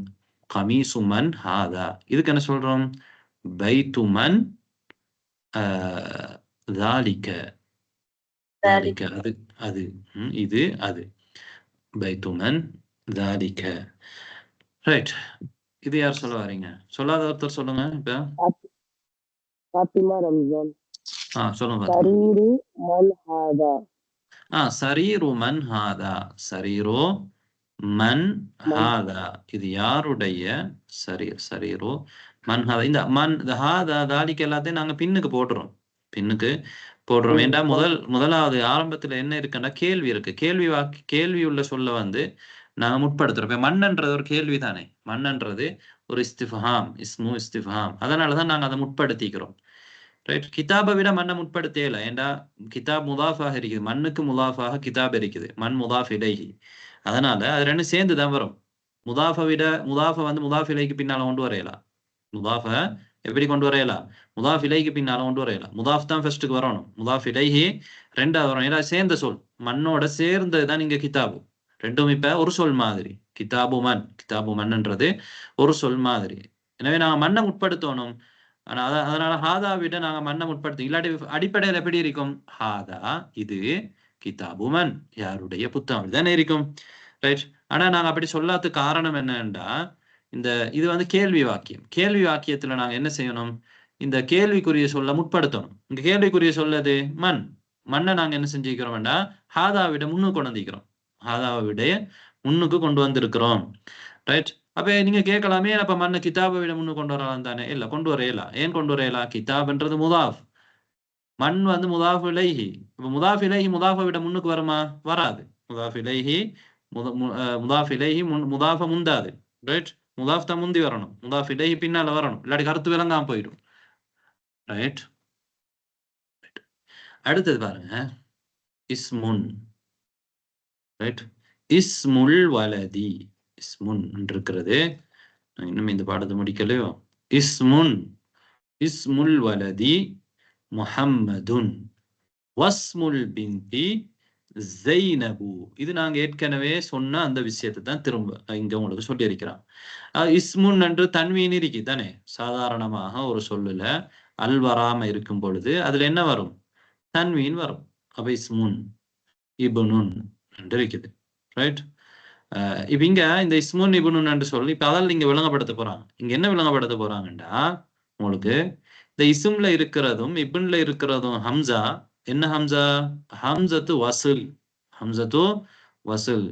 கமீசு மன் ஹாதா இதுக்கு என்ன சொல்றோம் பைத்து மன் தாலிக தாலிக அது அது இது அது பைத்து மன் தாலிக ரைட் இது யார் சொல்ல வாரீங்க சொல்லாத ஒருத்தர் சொல்லுங்க இப்ப ஃபாத்திமா ரம்ஜான் சொல்லுங்க சரீரு மன் ஹாதா சரீரு மன் ஹாதா சரீரோ மன் ஹாதா இது யாருடைய சரீர் சரீரோ மன் ஹாதா இந்த மன் ஹாதா தாலிக்கு எல்லாத்தையும் நாங்க பின்னுக்கு போடுறோம் ஏண்டா முதலாவது ஆரம்பத்துல என்ன இருக்குன்னா கேள்வி இருக்கு கேள்வி உள்ள சொல்ல வந்து நாங்க முற்படுத்துறோம் இப்ப மன்னன்றது ஒரு கேள்வி தானே மன்னன்றது ஒரு இஸ்திஃபாம் இஸ்மு இஸ்திஃபாம் அதனாலதான் நாங்க அதை முற்படுத்திக்கிறோம் ரைட் கிதாபை விட மண்ணை முற்படுத்தல ஏண்டா கிதாப் முதாஃபாக இருக்குது மண்ணுக்கு முதாஃபாக கிதாப் இருக்குது மண் முதாஃப் இலைஹி அதனால அது ரெண்டும் சேர்ந்துதான் வரும் முதாஃபை வந்து முதாஃப் இலைக்கு பின்னால கொண்டு வரையலாம் முதாஃப எப்படி கொண்டு வரையலாம் முதாஃப் இலைக்கு பின்னால கொண்டு வரையலாம் முதாஃப் தான் ஃபர்ஸ்ட்டுக்கு வரணும் முதாஃப் இலைஹி ரெண்டாவது வரும் ஏன்னா சேர்ந்த சொல் மண்ணோட சேர்ந்ததுதான் இங்க கிதாபு ரெண்டும் இப்ப ஒரு சொல் மாதிரி கிதாபுமன். கிதாபுமன்ன்றது ஒரு சொல் மாதிரி. எனவே நாங்க மண்ணை முற்படுத்தணும். ஆனா அதனால ஹாதா விட நாங்க மண்ணை முற்படுத்தோம். இல்லாட்டி அடிப்படையில் எப்படி இருக்கும்? ஹாதா இது, கிதாபுமன் யாருடைய புத்தகம் தானே இருக்கும். ரைட். ஆனா நாங்க அப்படி சொல்லாததுக்கு காரணம் என்னன்னா, இது வந்து கேள்வி வாக்கியம். கேள்வி வாக்கியத்துல நாங்க என்ன செய்யணும்? இந்த கேள்விக்குரிய சொல்ல முற்படுத்தணும். இங்க கேள்விக்குரிய சொல்லது மண். மண்ணை நாங்க என்ன செஞ்சுக்கிறோம்டா, ஹாதாவிட முன்னுக்கு கொண்டு வந்திருக்கிறோம். ஹாதாவை விட முன்னுக்கு கொண்டு வந்திருக்கிறோம். ரைட். அப்ப நீங்க கேட்கலாமே, அப்ப மண்ணை கிதாபை விட முன்னுக்கு கொண்டு வரலாம் தானே? இல்ல, கொண்டு வரையலாம். ஏன் கொண்டு வரையலாம்? கிதாப்ன்றது முதாஃப், மண் வந்து முதாஃப் இலைஹி. இப்ப முதாஃப் இலைஹி முதாஃபை விட முன்னுக்கு வருமா? வராது. முதாஃப் இலைஹி முதாஃப் இலைஹி முதாஃப முந்தாது. ரைட். முதாஃப் தான் முந்தி வரணும், முதாஃப் இலைஹி பின்னால வரணும், இல்லாட்டி கருத்து விளங்காம போயிடும். ரைட். அடுத்தது பாருங்க, இஸ்முன். ரைட். இஸ்முல் வலதி. இஸ்முன் இருக்கிறது. இன்னும் இந்த பாடத்தை முடிக்கலையோ. இஸ்முன், இஸ்முல் வலதி முஹம்மதுன் வஸ்முல் பின்தி ஜைனபு. இது நாங்க ஏற்கனவே சொன்ன அந்த விஷயத்தை தான் திரும்ப இங்க உங்களுக்கு சொல்லி இருக்கிறான். இஸ்முன் என்று தன்வீன் இருக்கு தானே. சாதாரணமாக ஒரு சொல்லுல அல் வராம இருக்கும் பொழுது அதுல என்ன வரும்? தன்வீன் வரும். அப்ப இஸ்முன் இபுனுன் என்று இருக்குது. ரைட். இப்ப இங்க இந்த இஸ்முன் இபுனுன் என்று சொல்லி இப்ப அதால் இங்க விளங்கப்படுத்த போறாங்க. இங்க என்ன விளங்கப்படுத்த போறாங்கண்டா, உங்களுக்கு இந்த இஸ்ம்ல இருக்கிறதும் இபுன்ல இருக்கிறதும் ஹம்சா. என்ன ஹம்சா? ஹம்சத்து வசுல். ஹம்சத்து வசுல்.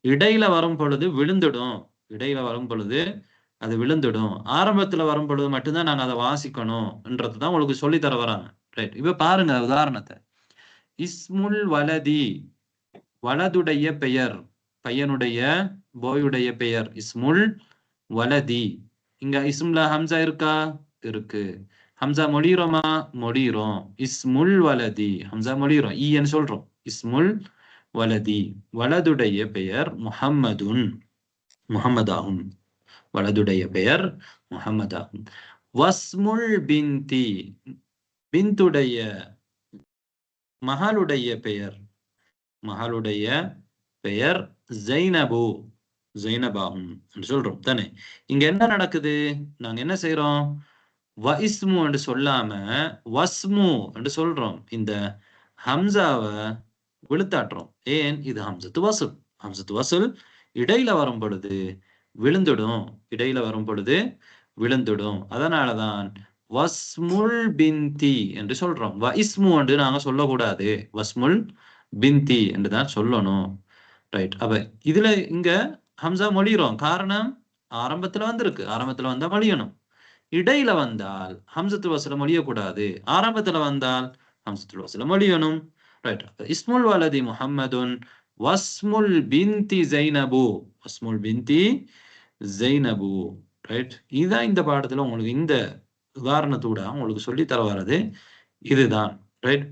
இடையில வரும் பொழுது விழுந்துடும். இடையில வரும் பொழுது அது விழுந்துடும். ஆரம்பத்துல வரும் பொழுது மட்டும்தான் நாங்க அதை வாசிக்கணும் என்றதுதான் உங்களுக்கு சொல்லி தர வராங்க. ரைட். இப்ப பாருங்க உதாரணத்தை. இஸ்முல் வலதி, வலதுடைய பெயர், பையனுடைய போயுடைய பெயர். இஸ்முல் வலதி. இங்க இஸ்ம்ல ஹம்சா இருக்கா? இருக்கு. ஹம்சா மொழிறோமா? மொழிறோம். இஸ்முல் வலதி ஹம்சா மொழிறோம், ஈன்னு சொல்றோம். இஸ்முல் வலதி, வலதுடைய பெயர் முஹம்மதுன், முஹம்மதாகும். வலதுடைய பெயர் முஹம்மதாகும். வஸ்முல் பின்தி, பின்துடைய மகளுடைய பெயர், மகளுடைய பெயர் ஜைனபு, ஜைனபாகும் சொல்றோம் தானே. இங்க என்ன நடக்குது? நாங்க என்ன செய்யறோம்? வஸ்மு என்று சொல்லாம வஸ்மு என்று சொல்றோம். இந்த ஹம்சாவை விழுத்தாட்டுறோம். ஏன்? இது ஹம்சத்து வசுல். ஹம்சத்து வசுல் இடையில வரும் பொழுது விழுந்துடும். இடையில வரும் பொழுது விழுந்துடும். அதனாலதான் வஸ்முல் பின்தி என்று சொல்றோம். வஸ்மு என்று நாங்க சொல்லக்கூடாது, வஸ்முல் பின்தி என்று தான் சொல்லணும். ரைட். அப்ப இதுல இங்க ஹம்சா மொழிகிறோம். காரணம் ஆரம்பத்துல வந்திருக்கு. ஆரம்பத்துல வந்தா மொழியணும். இடையில வந்தால் ஹம்சத்துல் வஸ்ல மொழியக்கூடாது. ஆரம்பத்துல வந்தால் ஹம்சத்துல் வஸ்ல மொழியணும். ரைட். இஸ்முல் வலதி முஹம்மதுன் வஸ்முல் பின்தி ஜைனபு, வஸ்முல் பின்தி ஜைனபு. ரைட். இதுதான் இந்த பாடத்துல உங்களுக்கு இந்த உதாரணத்தோட உங்களுக்கு சொல்லி தர வர்றது இதுதான். ரைட்.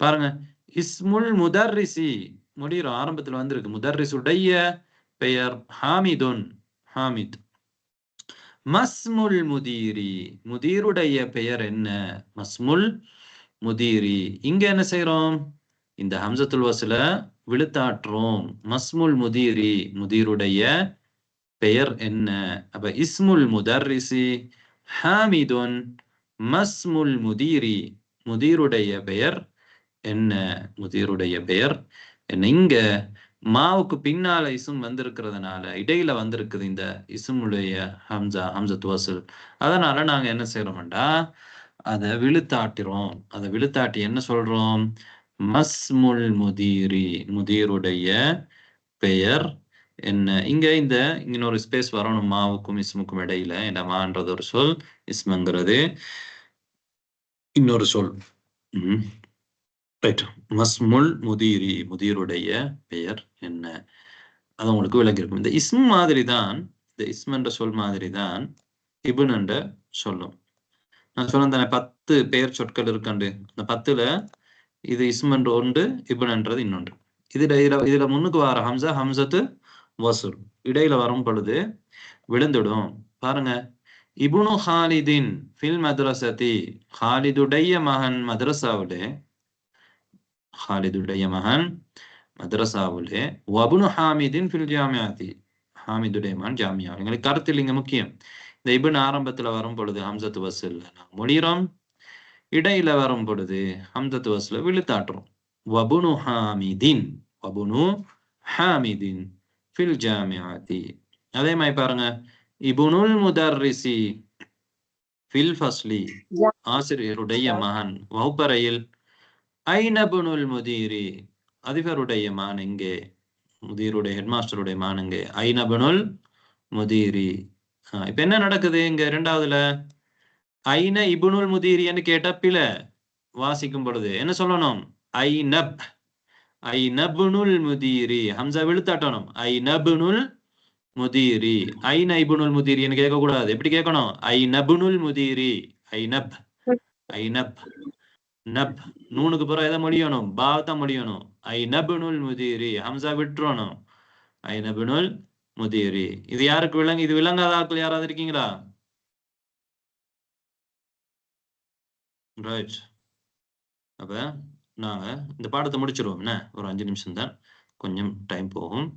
பாருங்க, இஸ்முல் முதர்ரிசி முடிகிறோம். ஆரம்பத்துல வந்திருக்கு. முதர்ரிசுடைய பெயர் ஹாமிதுன், ஹாமித். மஸ்முல் முதீரி, முதீருடைய பெயர் என்ன? மஸ்முல் முதீரி. இங்க என்ன செய்யறோம்? இந்த ஹம்சத்துல் வஸ்ல விழுத்தாற்றோம். மஸ்முல் முதீரி, முதீருடைய பெயர் என்ன? அப்ப இஸ்முல் முதர்ரிசி ஹாமிதுன் மஸ்முல் முதீரி, முதீருடைய பெயர் என்ன? முதீருடைய பெயர் என்ன? இங்க மாவுக்கு பின்னால இசும் வந்திருக்கிறதுனால இடையில வந்திருக்குது இந்த இசுமுடைய ஹம்சா, ஹம்சத்து வசுல். அதனால நாங்க என்ன செய்யறோம்டா, அதை விழுத்தாட்டுறோம். அதை விழுத்தாட்டி என்ன சொல்றோம்? மஸ்முல் முதீரி, முதீருடைய பெயர் என்ன? இங்க இன்னொரு ஸ்பேஸ் வரணும் மாவுக்கும் இஸ்முக்கும் இடையில. என்ன மான்றது ஒரு சொல், இஸ்மங்கிறது இன்னொரு சொல். மஸ்முல் முதீரி, முதீருடைய பெயர் என்ன? அது உங்களுக்கு விளங்கியிருக்கும். இந்த இஸ்ம் மாதிரி தான், இந்த இஸ்ம் என்ற சொல் மாதிரி தான் இபுன் என்ற சொல்லும். நான் சொன்ன 10 பெயர் சொற்கள் இருக்கண்டு. அந்த 10ல இது இஸ்ம் என்று ஒன்று, இபுன் என்றது இன்னொன்று. இதுல முன்னுக்கு வர ஹம்சா ஹம்சத்து வசுல். இடையில வரும் பொழுது விழுந்துடும். பாருங்க, இபுனு ஹாலிதின் ஃபில் மദ്രസதி, ஹாலிதுடைய மகன் மദ്രസவிலே, ஹாலிதுடைய மகன் மദ്രസவிலே. வபுனு ஹாமிதின் ஃபில் ஜாமிஅதி, ஹாமிதுடைய மகன் ஜாமியா. எங்களுக்கு கருத்தில் இங்க முக்கியம். இந்த இப்னு ஆரம்பத்துல வரும் பொழுது ஹம்சத்து வஸ்ல் மொழிகிறோம், இடையில வரும் பொழுது ஹம்சத்து வஸ்ல விழுத்தாட்டுறோம். வபுனு ஹாமிதின், வபுனு ஹாமிதின் ஃபில் ஜாமியாதி. அதே மாதிரி பாருங்க, இப்னுல் முதர்ரிசி ஃபில் ஃபஸ்லி, ஆசிரியருடைய மகன் வகுப்பறையில். ஐனபுனுல் முதீரி, அதிபருடைய மகன் எங்கே, முதீருடைய ஹெட்மாஸ்டருடைய மகன் எங்கே, ஐனபுனுல் முதீரி. இப்ப என்ன நடக்குது இங்க இரண்டாவதுல, ஐன இபுனுல் முதீரின்னு கேட்ட பில வாசிக்கும் பொழுது என்ன சொல்லணும், ஐனப், ஐனபுனுல் முதீரி, ஹம்சா விழுத்தாட்டணும், ஐனபுனுல் முதீரி. ஐன இபுனுல் முதீரின்னு கேட்க கூடாது. எப்படி கேட்கணும், ஐனபுனுல் முதீரி, ஐனப், ஐனப், நப், நூனுக்கு பிறகு எதை மொழியணும், பாவத்தான் மொழியணும். ஐனபுனுல் முதீரி, ஹம்சா விட்டுறணும், ஐனபுனுல் முதீரி. இது யாருக்கு விளங்கு, இது விளங்காத ஆட்கள் யாராவது இருக்கீங்களா? ரைட். அப்ப நாங்க இந்த பாடத்தை முடிச்சிருவோம். என்ன, ஒரு 5 நிமிஷம் தான், கொஞ்சம் டைம் போகும்.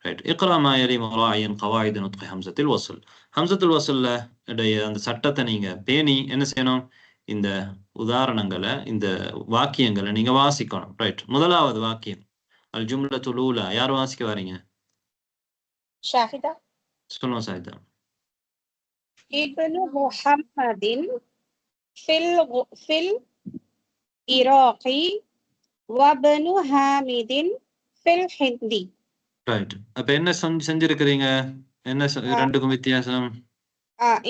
ரைட். இக்ரா மா யலி முராயின் கவாயித் நுத்கி ஹம்சத்துல் வஸ்ல். ஹம்சத்துல் வஸ்ல்ல அந்த சட்டத்தை நீங்க பேணி என்ன செய்யணும், இந்த உதாரணங்களை, இந்த வாக்கியங்களை நீங்க வாசிக்கணும். ரைட். முதலாவது வாக்கியம் அல் ஜும்லத்துல் ஊலா, யார் வாசிக்க வரீங்க? ஷாஹிதா. சொல்லுங்க சாஹிதா. இப்னு முஹம்மதின் ஃபில் இராகி வப்னு ஹாமிதின் ஃபில் ஹிந்தி. ரைட். அப்ப என்ன செஞ்சிருக்கிறீங்க, என்ன ரெண்டுக்கும் வித்தியாசம்?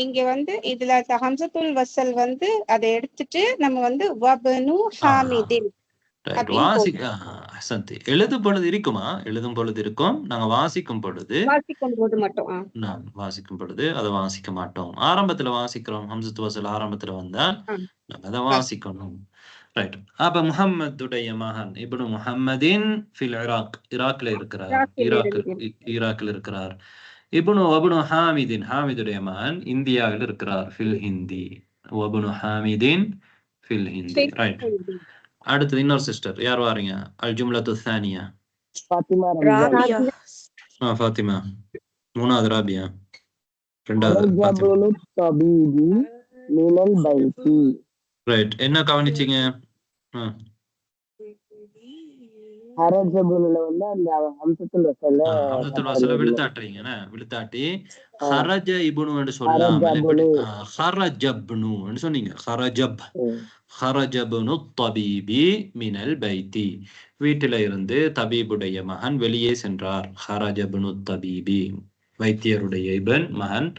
இங்க வந்து இதுல ஹம்சத்துல் வஸ்ல் வந்து அதை எடுத்துட்டு நம்ம வந்து வப்னு ஹாமிதின் எழுதும் பொழுது இருக்குமா, எழுதும் பொழுது இருக்கும், நாங்க வாசிக்கும் பொழுது, வாசிக்கும் போது மட்டும் வாசிக்கும் பொழுது அதை வாசிக்க மாட்டோம். ஆரம்பத்துல வாசிக்கிறோம், ஹம்சத்து வஸ்ல் ஆரம்பத்துல வந்தா நாங்க அதை வாசிக்கணும். ரைட். அப்ப முஹம்மதுடைய மகன் இப்னு முஹம்மதின் ஃபில் இராக், ஈராக்ல இருக்கிறார், ஈராக்கில் இருக்கிறார். வபுனு ஹாமிதின், ஹாமிதுடைய மகன் இந்தியாவில் இருக்கிறார், ஃபில் ஹிந்தி. வபுனு ஹாமிதின் ஃபில் ஹிந்தி. ரைட். அடுத்தது இன்னொரு சிஸ்டர் யார் வாரீங்க? அல் ஜும்லத்து தானியா ஃபாத்திமா ரம்ஜான். ஃபாத்திமா. மூணாவது ராபியா. ரெண்டாவது தபீபி மினல் பைத்தி. ரைட். என்ன கவனிச்சீங்க? ஹரஜபுனுல வந்து அந்த ஹம்சத்துல் வஸ்ல, ஹம்சத்துல் வஸ்ல விழுத்தாட்டுறீங்க, விழுத்தாட்டி ஹரஜ இப்னு சொல்லாம எப்படி ஹரஜப்னு சொன்னீங்க, ஹரஜப், ஹரஜப்னு தபீபி மினல் பைத்தி, வீட்டில இருந்து தபீபுடைய மகன் வெளியே சென்றார். ஹரஜப்னு தபீபி, வைத்தியருடைய இபன் மகன்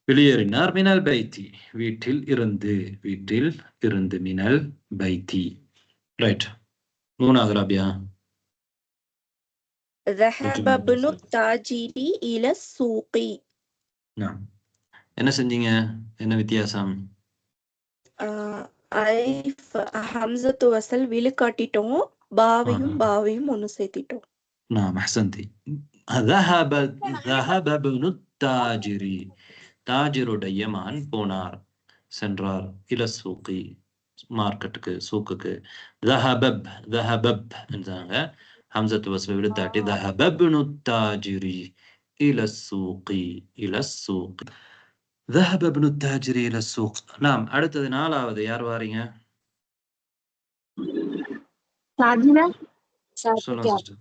வெளியேறினார். மினல் பைத்தி, வீட்டில் இருந்து, வீட்டில் இருந்து, மினல் பைத்தி. ரைட். மூணாவது ராபியா. ذهب ابن التاجر إلى السوق. என்ன செஞ்சீங்க, என்ன வித்தியாசம்? அலிஃப் ஹம்சத்து வஸ்ல் விழுக்காட்டிட்டோம், பாவையும் ஒன்னு சேர்த்திட்டோம். نعم احسنتي. ذهب ابن التاجر, தாஜிருடைய மகன் போனார், சென்றார். இல சூக்கி, மார்க்கெட்டுக்கு, சூக்குக்கு. ذهب என்றாங்க, ஹம்சத்து வஸ்ல விழுத்தாட்டி ذهب ابن التاجر إلى السوق, إلى السوق. ذهب ابن التاجر إلى السوق. நாம் அடுத்தது நாலாவது யார் வாரீங்க? சாஜினா. சொல்லுங்க சிஸ்டர்.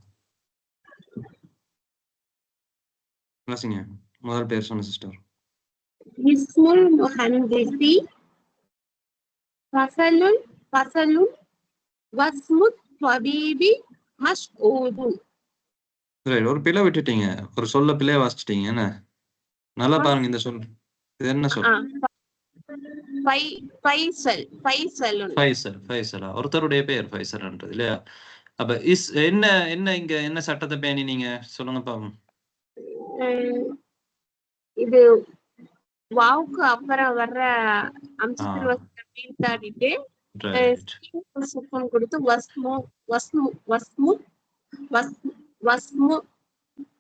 வாசிங்க, முதல் பேர் சொன்ன சிஸ்டர். இஸ்முல் முஹந்திசி ஃபஸலுன் வஸ்முத் தபீபி மஸ்ஊதுன். ஒரு பிழை விட்டுட்டீங்க, ஒரு சொல்ல பிழைய வாசிச்சிட்டீங்க. என்ன, நல்லா பாருங்க இந்த சொல், இது என்ன சொல்? ஃபைசல், ஒருத்தருடைய பெயர் ஃபைசல்ன்றது இல்லையா? அப்ப என்ன இங்க என்ன சட்டத்தை பேணி நீங்க சொல்லுங்க பாப்போம். இது வாவுக்கு அப்புறம் வர்ற அம்சத்துல் வஸ்ல வீழ்த்தாடிட்டு சுக்குன் கொடுத்து வஸ்மு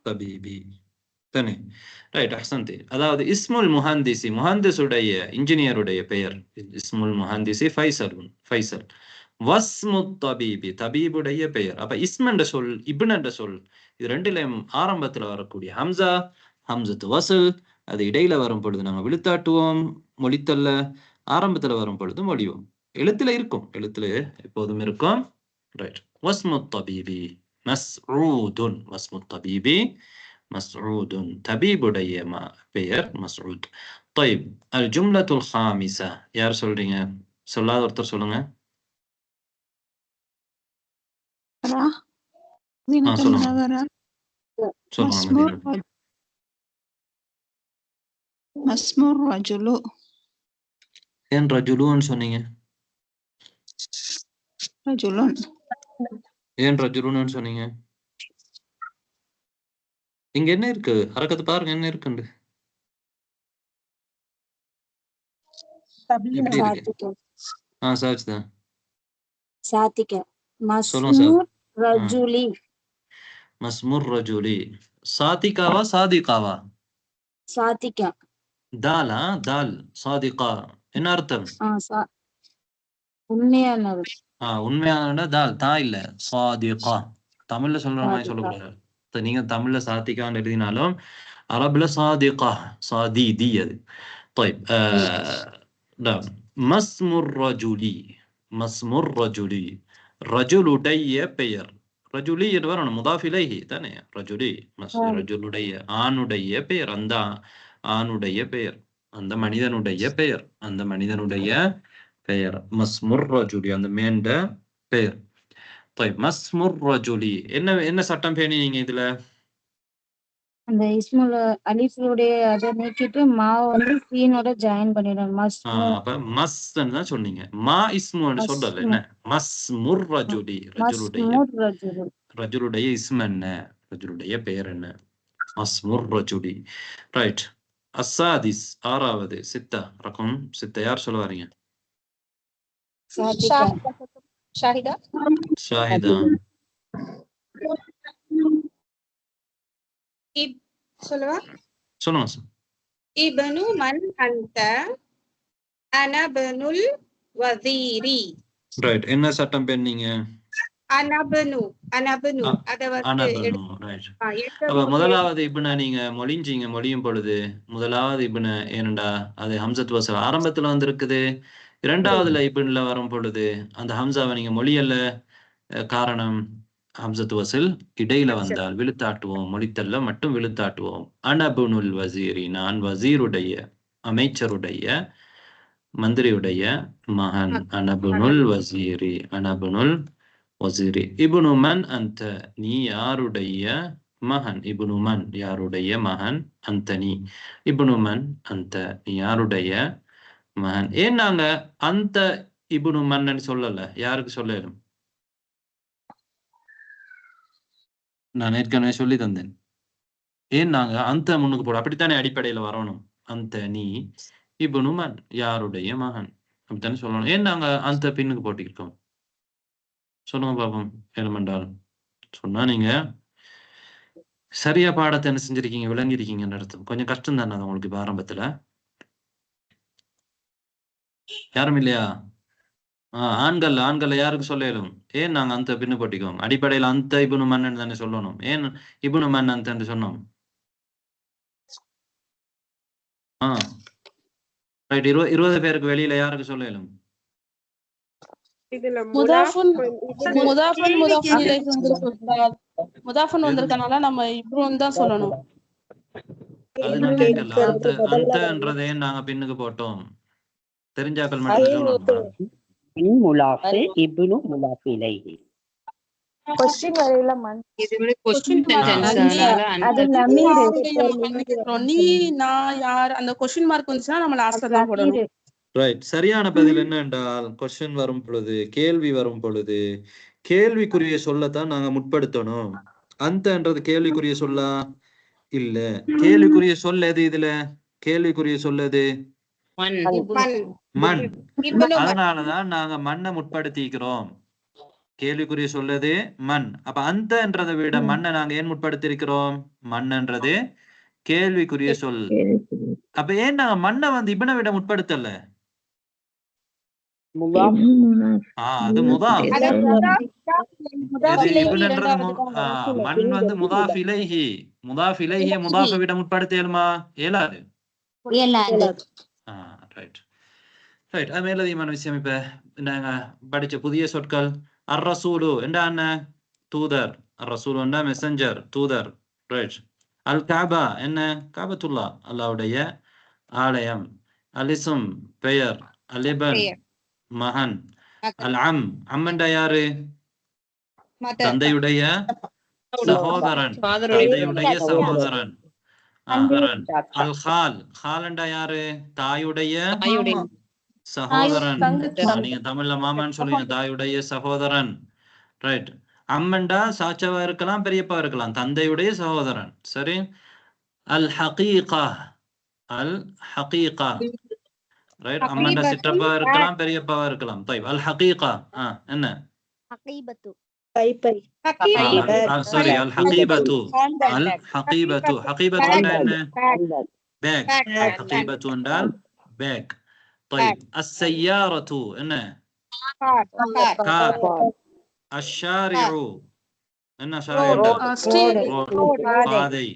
தபீபி தானே? ரைட், அஹ்சன்தி. அதாவது இஸ்முல் முஹந்திசி, முஹந்திஸுடைய இன்ஜினியருடைய பெயர் இஸ்முல் முஹந்திசி ஃபைசல். வஸ்மு தபீபி தபீபுடைய பெயர். அப்ப இஸ்ம் என்ற சொல், இப்ன் என்ற சொல், இது ரெண்டுலயும் ஆரம்பத்துல வரக்கூடிய ஹம்சா, ஹம்சத்து வசல், அது இடையில வரும் பொழுது நாங்க விழுத்தாட்டுவோம் மொழித்தல்ல, ஆரம்பத்துல வரும் பொழுது மொழிவோம். எழுத்துல இருக்கும், எழுத்துல எப்போதும் இருக்கும். ரைட். வஸ்மு தபீபி மஸ்ஊதுன், வஸ்மு தபீபி மஸ்ஊதுன், தபீபுடைய பெயர் மஸ்ஊத். طيب الجملة الخامسة யார் சொல்றீங்க? சொல்லாத ஒருத்தர் சொல்லுங்க. சொல்லுங்க. மஸ்மூர் ரஜுலு. ஏன் ரஜுலுன்னு சொன்னீங்க? ரஜுலுன். ஏன் ரஜுலுன்னு சொன்னீங்க? இங்க என்ன இருக்கு? ஹரக்கத்து பாருங்க என்ன இருக்குண்டு. எப்படி இருக்கு? சாதிச்சா சாத்திக்க. சொல்லுங்க சார். ரஜுலி. மஸ்முர் ரஜுலி. சாதிகாவா சாதிகாவா? சாத்திக்க. தாலா தால் சாதிகா என்ன அர்த்தம்? உண்மையானவர். உண்மையான தால் தா இல்ல சாதிகா. தமிழ்ல சொல்ற மாதிரி சொல்லக்கூடாது. நீங்க தமிழ்ல சாதிகான்னு எழுதினாலும் அரபுல சாதிகா சாதி தி அது. طيب மஸ்முர் ரஜுலி, மஸ்முர் ரஜுலி, ரஜுலுடைய பெயர். ரஜுலி என்று வரணும், முதாஃப் இலைஹி தானே ரஜுலி. ரஜுலுடைய ஆணுடைய பெயர், அந்த ஆணுடைய பெயர், அந்த மனிதனுடைய பெயர், அந்த மனிதனுடைய பெயர் மஸ்முர் ரஜுலி, அந்த மேண்ட பெயர். طيب மஸ்முர் ரஜுலி என்ன சட்டம் பேணினீங்க இதுல? அந்த இஸ்முல் அலிஃபுடைய அதை நீக்கிட்டு மாவை வந்து சீனோட ஜாயின் பண்ணிடணும். அப்ப மஸ்ன்னு தான் சொன்னீங்க, மா இஸ்முன்னு சொல்லல. என்ன மஸ்முர் ரஜுலி, ரஜுலுடைய இஸ்ம் என்ன, ரஜுலுடைய பெயர் என்ன? மஸ்முர் ரஜுலி. ரைட். அஸ்ஸாதிஸ் ஆறாவது, சித்தா ரகம் சித்தா யார் சொல்ல வரீங்க? ஷாஹிதா. ஷாஹிதா சொல்லுவா. சொல்லுங்க சார். இப்னு மன் அன்த அனா பனுல் வஸீரி. ரைட். என்ன சட்டம் பேணீங்க? அனபனு, அனபனு அத வந்து அப்ப முதலாவது இப்ன நீங்க மொழிஞ்சீங்க. மொழியும் பொழுது முதலாவது இப்ன ஏனண்டா அது ஹம்சத் வசல் ஆரம்பத்துல வந்து இருக்குது. இரண்டாவதுல இப்ன்ல வரும் பொழுது அந்த ஹம்சாவை நீங்க மொழியல்ல. காரணம் ஹம்சத்து வசல் இடையில வந்தால் விழுத்தாட்டுவோம், மொழித்தல்ல மட்டும் விழுத்தாட்டுவோம். அனபுனுல் வசீரி, நான் வசீருடைய அமைச்சருடைய மந்திரியுடைய மகன். அனபுனுல் வசீரி, அனபுனுல் வசீரி. இப்னு மன் அந்த, நீ யாருடைய மகன்? இப்னு மன் யாருடைய மகன்? அந்த நீ. இப்னு மன் அந்த, நீ யாருடைய மகன்? ஏன் நாங்க அந்த இப்னு மன்னு சொல்லல? யாருக்கு சொல்லலும்? நான் ஏற்கனவே சொல்லி தந்தேன். ஏன் நாங்க அந்த முன்னுக்கு போட? அப்படித்தானே அடிப்படையில வரணும். அந்த நீ இப்னு மன் யாருடைய மகன் அப்படித்தானே சொல்லணும். ஏன் நாங்க அந்த பின்னுக்கு போட்டிருக்கோம்? சொல்லுங்க பாப்போம். ஏழுமண்டால் சொன்னா நீங்க சரியா பாடத்தை என்ன செஞ்சிருக்கீங்க, விளங்கிருக்கீங்கன்னு அர்த்தம். கொஞ்சம் கஷ்டம் தானே அது உங்களுக்கு இப்ப ஆரம்பத்துல? யாரும் இல்லையா? ஆண்கள் யாருக்கு சொல்லலும்? ஏன் நாங்க அந்த பின்னு போட்டிக்கோம்? அடிப்படையில் அந்த இப்னு மன் தானே சொல்லணும். ஏன் இப்னு மன் அந்த சொன்னோம்? ரைட். 20 பேருக்கு வெளியில யாருக்கு சொல்லலும்? முதாஃபன் வந்திருக்கனால நம்ம இப்னு தான் சொல்லணும். அது நான் கேட்கல. அந்தன்றதே நாங்க பின்னுக்கு போட்டோம். தெரிஞ்சாக்கள் மட்டும் சொல்லணும். இப்னு முலாஃப் இலைஹி. क्वेश्चन வரையில மன் இது ஒரு क्वेश्चन சென்டென்ஸ். அது லமீர். நீ நான் யார் அந்த क्वेश्चन மார்க் வந்துச்சுனா நம்ம லாஸ்ட்ல தான் போடணும். ரைட். சரியான பதில் என்ன என்றால், क्वेश्चन வரும் பொழுது, கேள்வி வரும் பொழுது கேள்விக்குரிய சொல்லத்தான் நாங்க முற்படுத்தணும். அந்தன்றது கேள்விக்குரிய சொல்லா இல்ல. கேள்விக்குரிய சொல் எது? இதுல கேள்விக்குரிய சொல்லது மண். அதனாலதான் நாங்க மண்ணை முற்படுத்திக்கிறோம். கேள்விக்குரிய சொல்லது மண். அப்ப அந்தன்றதை விட மண்ணை நாங்க ஏன் முற்படுத்தி இருக்கிறோம்? மண்ணன்றது கேள்விக்குரிய சொல். அப்ப ஏன் நாங்க மண்ணை வந்து இப்னை விட முற்படுத்தல? முலாஃப் அது முதாஃப். அதாவது இது இப்னுன்றது மன் வந்து முதாஃப் இலைஹி. முதாஃப் இலைஹிய முதாஃப விட முற்படுத்தேலுமா? இயலாது. Right right. அது மேலதிகமான விஷயம். இப்ப நாங்க படிச்ச புதிய சொற்கள். அர் ரசூலு என்ன? தூதர். அர் ரசூலு என்ன? மெசஞ்சர், தூதர். ரைட். அல் காபா என்ன? காபத்துல்லா, அல்லாஹ்வுடைய ஆலயம். அல் இஸ்ம் பெயர். அல் இப்ன் மகன். அல் அம் அம்மண்டா யாரு? தந்தையுடைய சகோதரன். தந்தையுடைய சகோதரன். அல் ஹால் ஹாலண்டா யாரு? தாயுடைய சகோதரன். நீங்க தமிழ்ல மாமான்னு சொல்லுவீங்க, தாயுடைய சகோதரன். ரைட். அம்மண்டா சாச்சவா இருக்கலாம், பெரியப்பா இருக்கலாம், தந்தையுடைய சகோதரன். சரி. அல் ஹகீகா. அல் ஹகீகா. ரைட். அம்மண்டா சிற்றப்பா இருக்கலாம், பெரியப்பாவா இருக்கலாம். தைப். அல் ஹகீகா என்ன? சாரி, அல் ஹகீபத்து. அல் ஹகீபத்து. ஹகீபத்து என்ன? பேக். ஹகீபத்து என்றால் பேக். طيب السيارة என்ன? கார். الشارع என்ன? ஷாரிع பாதை.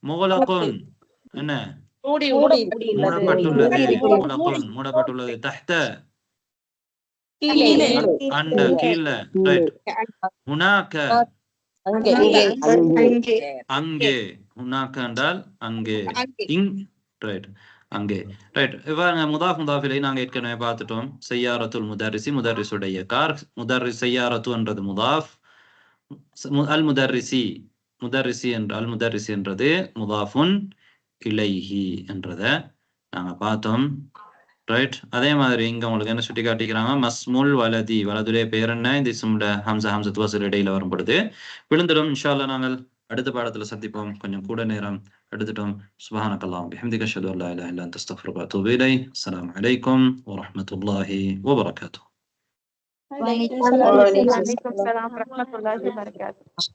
مغلق என்ன? மூடப்பட்டுள்ளது. முகலகுன் மூடப்பட்டுள்ளது. தஹ்த அண்ட கீழே. ரைட். ஹுனாக அங்கே. ஹுனாக என்றால் அங்கே. ரைட், அங்கே. ரைட். இவ்வாறு முதாஃப் முதாஃப் இலைஹி நாங்க ஏற்கனவே பார்த்துட்டோம். சையாரத்துல் முதர்ரிசி, முதர்ரிசுடைய கார். முதர்ரிஸ் சையாரத்து என்றது முதாஃப். அல் முதர்ரிசி, முதர்ரிசி என்ற அல் முதர்ரிசி என்றது முதாஃபுன் இலைஹி என்றத நாங்க பார்த்தோம். ரைட். அதே மாதிரி இங்க உங்களுக்கு என்ன சுட்டி காட்டிக்கிறாங்க? மஸ்முல் வலதி, வலதுடைய பேர் என்ன? இந்த இஸ்முட ஹம்சா ஹம்சத்து வஸ்ல் இடையில வரும் பொழுது விழுந்துடும். இன்ஷா அல்லாஹ் நாங்கள் அடுத்த பாடத்துல சந்திப்போம். கொஞ்சம் கூட நேரம் எடுத்துட்டோம். சுப்ஹானக்கல்லாஹு பிஹம்திக அஷ்ஹது அல்லா இலாஹா இல்லா அன்த அஸ்தக்ஃபிருக வ அத்தூபு இலைஹ். அஸ்ஸலாமு அலைக்கும் வ ரஹ்மத்துல்லாஹி வ பரகாத்துஹு. வலைக்கும் ஸலாம் வரஹ்மத்துல்லாஹி வ பரகாத்துஹு.